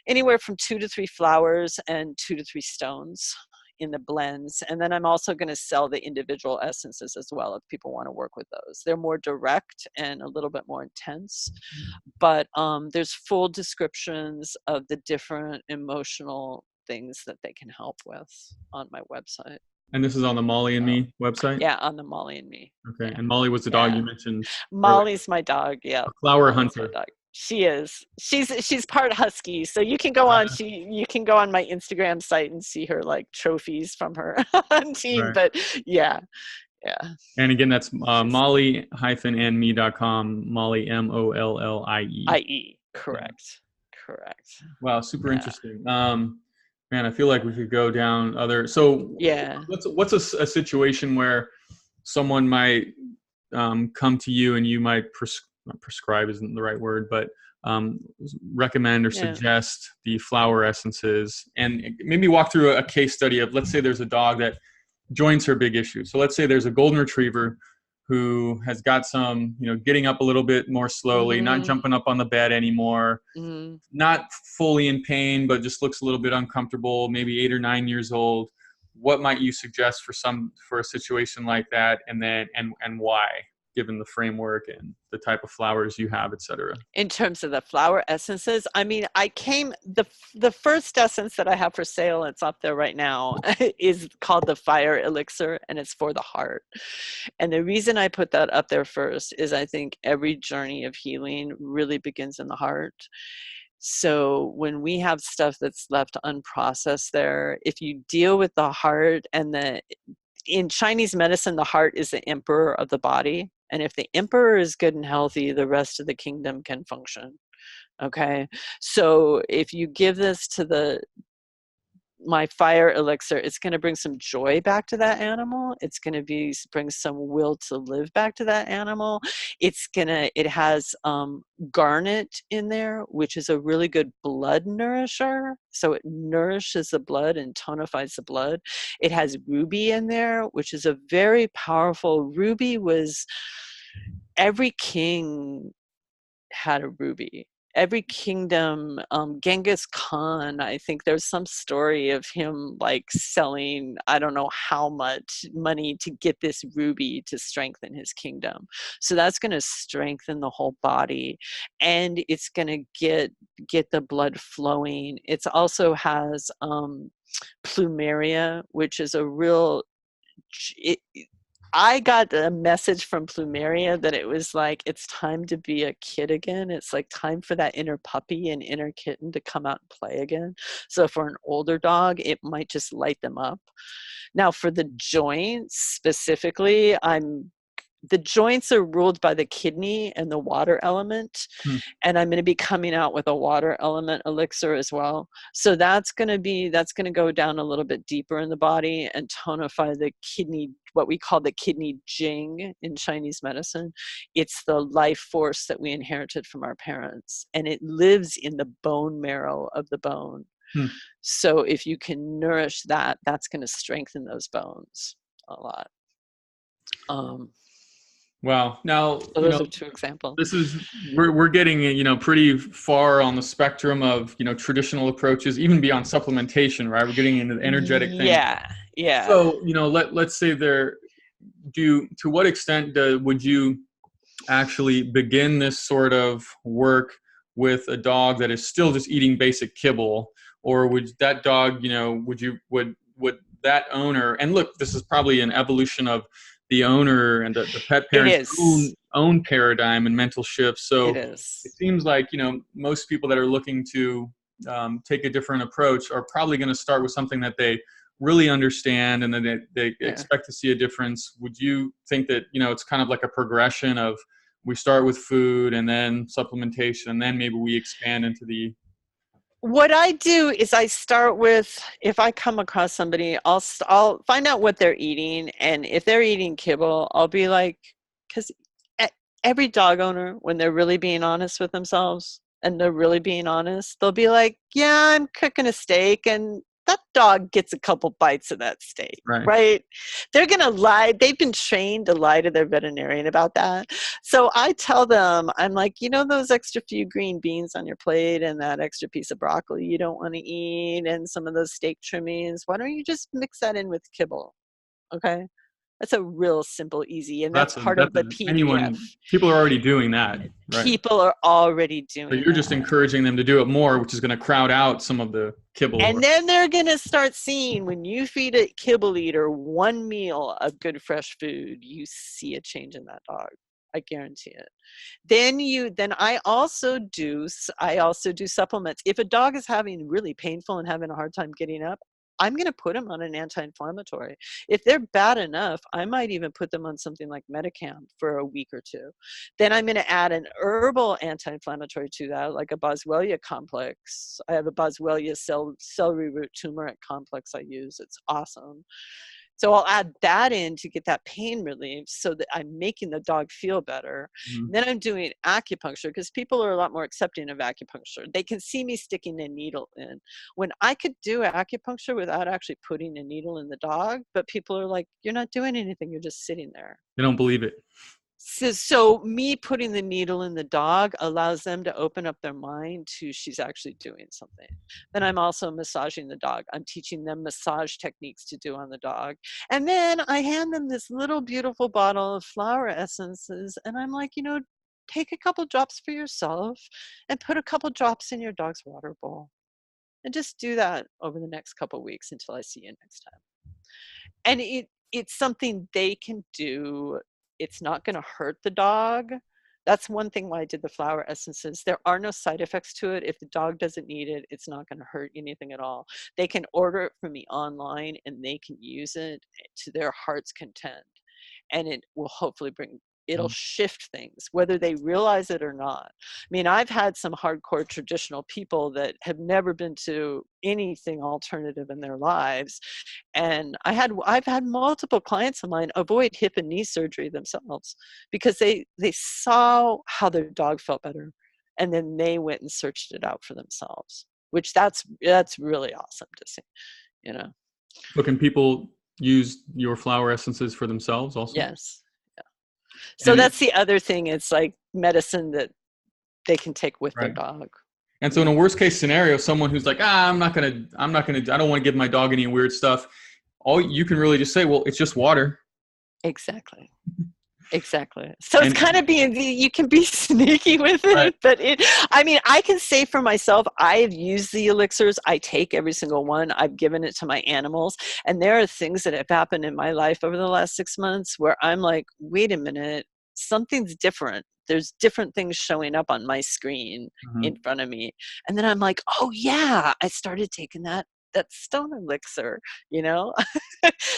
anywhere from 2 to 3 flowers and 2 to 3 stones in the blends. And then I'm also going to sell the individual essences as well if people want to work with those. They're more direct and a little bit more intense, but there's full descriptions of the different emotional things that they can help with on my website. And this is on the Mollie and So Me website? yeah, on the Mollie and Me. Okay. Yeah, And Mollie was the dog yeah. you mentioned earlier. Mollie's my dog. Yeah, A flower Mollie's my hunter. dog. She is. She's part husky, so you can go on. You can go on my Instagram site and see her like trophies from her hunting. Right. But yeah, yeah. And again, that's She's mollie-and-me.com. Mollie, Mollie. IE. Yeah. Correct. Correct. Wow, super Yeah. interesting. Man, I feel like we could go down other. So, Yeah. what's a situation where someone might come to you and you might not prescribe isn't the right word, but um, recommend or Yeah. suggest the flower essences, and maybe walk through a case study of, let's say there's a dog that joints are a big issue. So let's say there's a golden retriever who has got some, getting up a little bit more slowly, not Mhm. jumping up on the bed anymore, Mhm. not fully in pain, but just looks a little bit uncomfortable, maybe 8 or 9 years old. What might you suggest for a situation like that, and why? given the framework and the type of flowers you have, etc.? In terms of the flower essences, I mean, the first essence that I have for sale, it's up there right now, is called the Fire Elixir, and it's for the heart. And the reason I put that up there first is I think every journey of healing really begins in the heart. So when we have stuff that's left unprocessed there, if you deal with the heart, and in Chinese medicine, the heart is the emperor of the body. And if the emperor is good and healthy, the rest of the kingdom can function. Okay. So if you give this to my fire elixir, it's going to bring some joy back to that animal. It's going to bring some will to live back to that animal. It has garnet in there, which is a really good blood nourisher. So it nourishes the blood and tonifies the blood. It has ruby in there, which is a very powerful. Ruby was, every king had a ruby. Every kingdom, Genghis Khan, I think there's some story of him like selling, I don't know how much money to get this ruby to strengthen his kingdom. So that's going to strengthen the whole body, and it's going to get the blood flowing. It also has plumeria, which is a real, I got a message from plumeria that it was like, it's time to be a kid again. It's like time for that inner puppy and inner kitten to come out and play again. So for an older dog, it might just light them up. Now for the joints specifically, the joints are ruled by the kidney and the water element. And I'm going to be coming out with a water element elixir as well. So that's going to go down a little bit deeper in the body and tonify the kidney, what we call the kidney jing in Chinese medicine. It's the life force that we inherited from our parents, and it lives in the bone marrow of the bone. So if you can nourish that, that's going to strengthen those bones a lot. Wow. Now, So those are two examples. We're getting, pretty far on the spectrum of, traditional approaches, even beyond supplementation, right? We're getting into the energetic thing. Yeah. So, let's say to what extent would you actually begin this sort of work with a dog that is still just eating basic kibble, or would that dog, would that owner, and look, this is probably an evolution of the owner and the pet parent's own paradigm and mental shift. So it seems like, most people that are looking to take a different approach are probably going to start with something that they really understand, and then they expect to see a difference. Would you think that, it's kind of like a progression of, we start with food and then supplementation, and then maybe we expand into the... What I do is I start with, if I come across somebody, I'll find out what they're eating. And if they're eating kibble, I'll be like, because every dog owner, when they're really being honest with themselves and they're really being honest, they'll be like, yeah, I'm cooking a steak, and that dog gets a couple bites of that steak, right? They're going to lie. They've been trained to lie to their veterinarian about that. So I tell them, I'm like, those extra few green beans on your plate and that extra piece of broccoli you don't want to eat and some of those steak trimmings, why don't you just mix that in with kibble? Okay. That's a real simple, easy, and that's part of the PDF. People are already doing that, right? People are already doing that. So you're just encouraging them to do it more, which is going to crowd out some of the kibble. And then they're going to start seeing, when you feed a kibble eater one meal of good fresh food, you see a change in that dog. I guarantee it. Then I also do supplements. If a dog is having really painful and having a hard time getting up, I'm going to put them on an anti-inflammatory. If they're bad enough, I might even put them on something like Metacam for a week or two. Then I'm going to add an herbal anti-inflammatory to that, like a Boswellia complex. I have a Boswellia celery root turmeric complex I use. It's awesome. So I'll add that in to get that pain relief, so that I'm making the dog feel better. Then I'm doing acupuncture, because people are a lot more accepting of acupuncture. They can see me sticking a needle in. When I could do acupuncture without actually putting a needle in the dog, but people are like, you're not doing anything, you're just sitting there. They don't believe it. So me putting the needle in the dog allows them to open up their mind to she's actually doing something. Then I'm also massaging the dog. I'm teaching them massage techniques to do on the dog. And then I hand them this little beautiful bottle of flower essences. And I'm like, take a couple drops for yourself and put a couple drops in your dog's water bowl. And just do that over the next couple weeks until I see you next time. And it's something they can do. It's not going to hurt the dog. That's one thing why I did the flower essences. There are no side effects to it. If the dog doesn't need it, it's not going to hurt anything at all. They can order it from me online and they can use it to their heart's content. And it will hopefully it'll shift things, whether they realize it or not. I mean, I've had some hardcore traditional people that have never been to anything alternative in their lives. And I've had multiple clients of mine avoid hip and knee surgery themselves because they saw how their dog felt better. And then they went and searched it out for themselves, which that's really awesome to see, So can people use your flower essences for themselves also? Yes. So And that's the other thing. It's like medicine that they can take with their right. dog. And so in a worst case scenario, someone who's like, I don't want to give my dog any weird stuff. All you can really just say, well, it's just water. Exactly. So it's kind of you can be sneaky with it, right. But I can say for myself, I've used the elixirs. I take every single one. I've given it to my animals. And there are things that have happened in my life over the last 6 months where I'm like, wait a minute, something's different. There's different things showing up on my screen in front of me. And then I'm like, oh yeah, I started taking that stone elixir,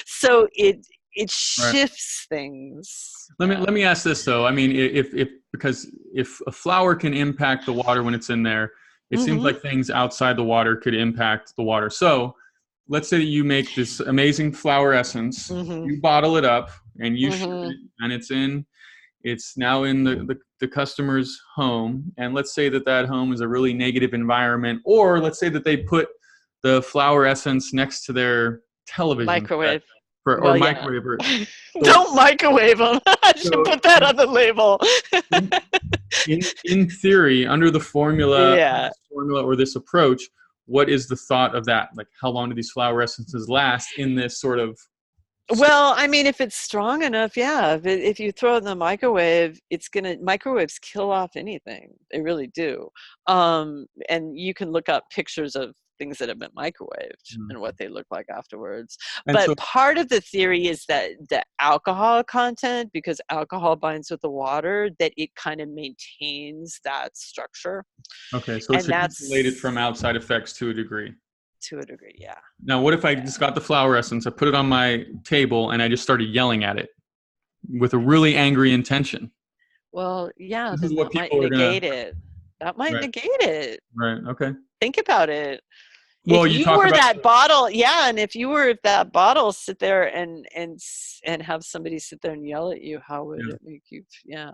So it shifts things. Let me ask this though. I mean, because if a flower can impact the water when it's in there, it seems like things outside the water could impact the water. So let's say that you make this amazing flower essence, you bottle it up and you ship it, and it's now in the customer's home. And let's say that home is a really negative environment, or let's say that they put the flower essence next to their television. Microwave. Microwave. Yeah. Don't microwave them. I should put that on the label. in theory, under the formula or this approach, what is the thought of that? Like, how long do these flower essences last in this sort of? Well, I mean, if it's strong enough, yeah. If you throw it in the microwave, microwaves kill off anything. They really do. And you can look up pictures of things that have been microwaved and what they look like afterwards. But part of the theory is that the alcohol content, because alcohol binds with the water, that it kind of maintains that structure. Okay, so it's insulated from outside effects to a degree. To a degree, yeah. Now, what if I just got the flower essence, I put it on my table, and I just started yelling at it with a really angry intention? Well, yeah, then that might negate it. That might negate it. Right, okay. Think about it. Well, if you were that bottle, and if that bottle sit there and have somebody sit there and yell at you, how would it make you? Yeah.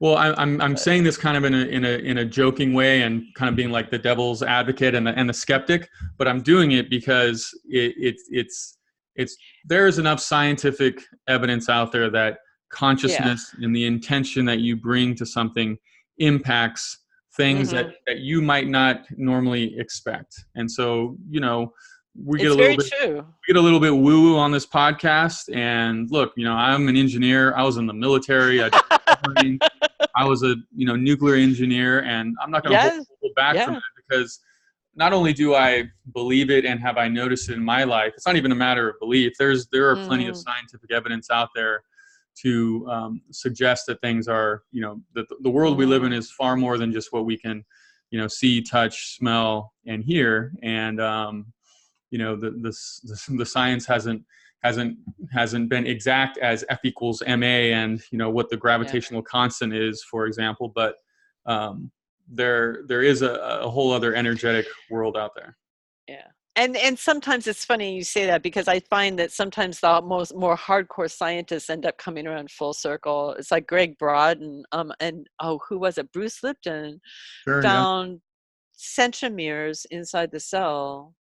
Well, I'm saying this kind of in a joking way and kind of being like the devil's advocate and the skeptic, but I'm doing it because it's there is enough scientific evidence out there that consciousness and the intention that you bring to something impacts things that you might not normally expect. And so, we get a little bit woo-woo on this podcast. And look, I'm an engineer. I was in the military. I was a nuclear engineer, and I'm not going to hold back from that, because not only do I believe it and have I noticed it in my life, it's not even a matter of belief. There are plenty of scientific evidence out there to suggest that things are, the world we live in is far more than just what we can, see, touch, smell, and hear. And the science hasn't been exact as F equals ma, and what the gravitational constant is, for example. But there is a whole other energetic world out there. Yeah. And sometimes it's funny you say that, because I find that sometimes the more hardcore scientists end up coming around full circle. It's like Greg Broad and who was it? Bruce Lipton found centromeres inside the cell.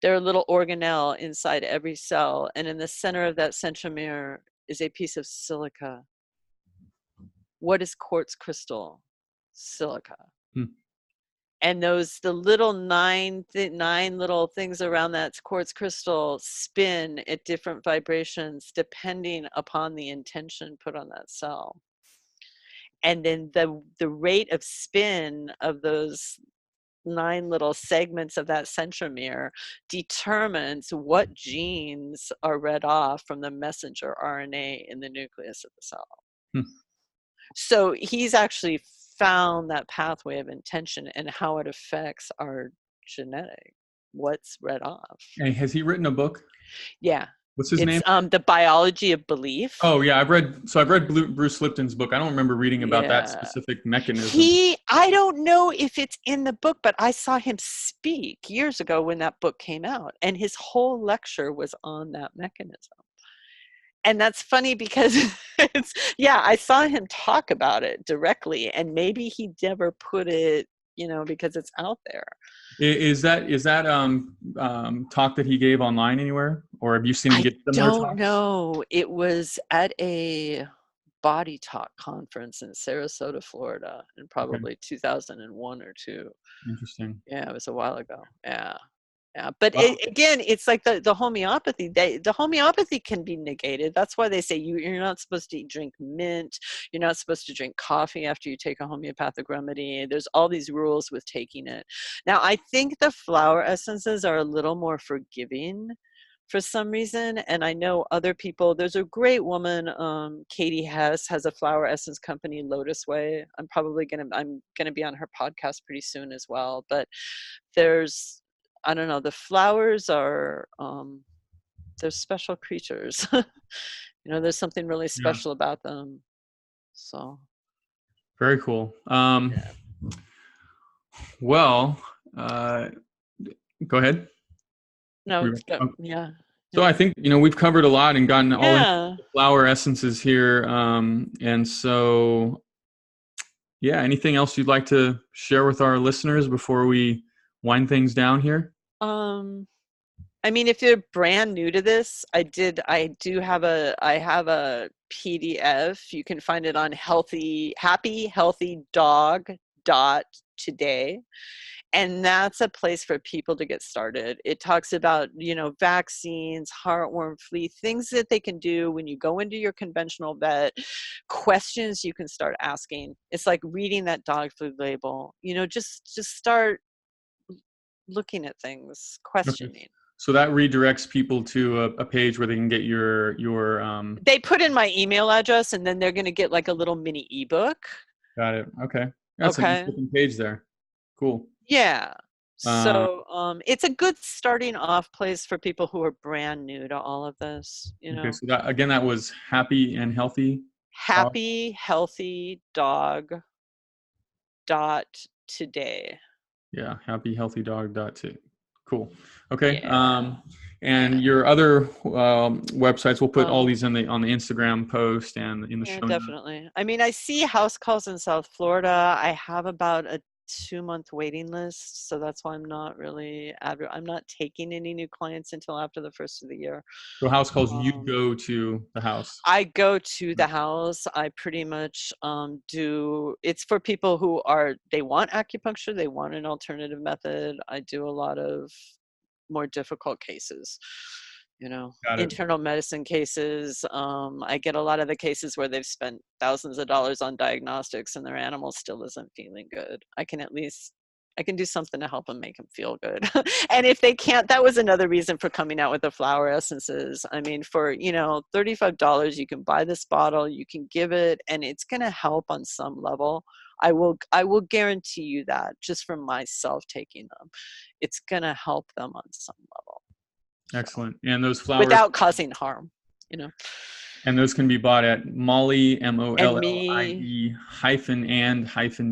They're a little organelle inside every cell, and in the center of that centromere is a piece of silica. what is quartz crystal? Silica. Hmm. And the little nine little things around that quartz crystal spin at different vibrations depending upon the intention put on that cell. And then the rate of spin of those 9 little segments of that centromere determines what genes are read off from the messenger RNA in the nucleus of the cell. Hmm. So he's actually found that pathway of intention and how it affects our genetic, what's read off. And has he written a book? Yeah. What's his It's name? The Biology of Belief. Oh yeah, I've read Bruce Lipton's book. I don't remember reading about that Yeah. specific mechanism. I don't know if it's in the book, but I saw him speak years ago when that book came out, and his whole lecture was on that mechanism. And that's funny because I saw him talk about it directly, and maybe he never put it, because it's out there. Is that talk that he gave online anywhere, or have you seen him I give similar don't talks? know. It was at a body talk conference in Sarasota, Florida, in Okay, probably 2001 or 2. interesting. Yeah, it was a while ago. Yeah. Yeah, but Wow. again, it's like the homeopathy. The homeopathy can be negated. That's why they say you're not supposed to drink mint. You're not supposed to drink coffee after you take a homeopathic remedy. There's all these rules with taking it. Now, I think the flower essences are a little more forgiving for some reason, and I know other people. There's a great woman, Katie Hess, has a flower essence company, Lotus Way. I'm gonna be on her podcast pretty soon as well. But there's, I don't know, the flowers are they're special creatures. There's something really Yeah, special about them. So very cool. yeah. Well, uh, go ahead. No, Oh, yeah. so I think we've covered a lot and gotten all into Yeah. the flower essences here, and so yeah. Anything else you'd like to share with our listeners before we wind things down here? I mean, if you're brand new to this, I have a PDF. You can find it on happy healthy dog dot today. And that's a place for people to get started. It talks about, vaccines, heartworm, flea, things that they can do when you go into your conventional vet, questions you can start asking. It's like reading that dog food label, just start looking at things, Okay. questioning. So that redirects people to a page where they can get your They put in my email address, and then they're going to get like a little mini ebook. got it. Okay. That's a nice Okay. looking page there. Cool. Yeah. Uh, So it's a good starting off place for people who are brand new to all of this, okay. So that was happy and healthy dog. Happy healthy dog dot today. Yeah. Happy healthy dog dot two. Cool. Okay. Yeah. And your other websites, we'll put all Um, these on the Instagram post and in the yeah, show notes. definitely. I mean, I see house calls in South Florida. I have about a 2-month waiting list, so that's why I'm not really I'm not taking any new clients until after the first of the year. So house calls, you Um, go to the house. I go to the house. I pretty much it's for people who they want acupuncture, they want an alternative method. I do a lot of more difficult cases, Got it. internal medicine cases. I get a lot of the cases where they've spent thousands of dollars on diagnostics and their animal still isn't feeling good. I can do something to help them make them feel good. And if they can't, that was another reason for coming out with the flower essences. I mean, for, $35, you can buy this bottle, you can give it, and it's going to help on some level. I will guarantee you that just from myself taking them, it's going to help them on some level. So, Excellent. And those flowers, without causing harm, and those can be bought at Mollie, and me, MOLLIE hyphen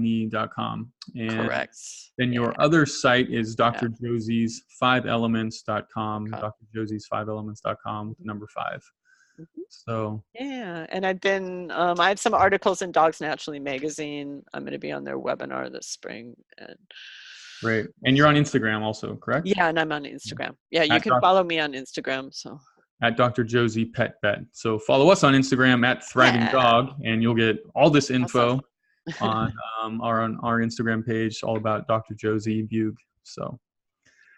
me.com. And correct. then Yeah. your other site is Yeah. drjosies5elements.com, Okay. drjosies5elements.com with the number 5. Mhm. So Yeah, and I have some articles in Dogs Naturally magazine. I'm going to be on their webinar this spring, and great. And you're on Instagram also, correct? yeah, and I'm on Instagram. Yeah, you At can Doc, follow me on Instagram. So at Dr. Josie Pet Vet. So follow us on Instagram at Thriving Yeah. Dog, and you'll get all this Awesome. info on our Instagram page, all about Dr. Josie Beug. So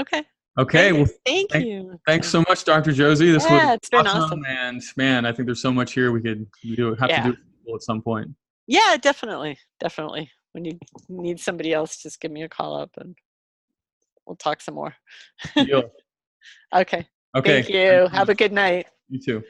Okay. okay, Great. well, Thank thank, you. thanks so much, Dr. Josie. This was Yeah, it's been awesome, awesome. and man, I think there's so much here we could have to Yeah. do at some point. Yeah, definitely. Definitely. When you need somebody else, just give me a call up and we'll talk some more. Deal. Okay. Okay, Thank thanks you. so Have much. a good night. You too.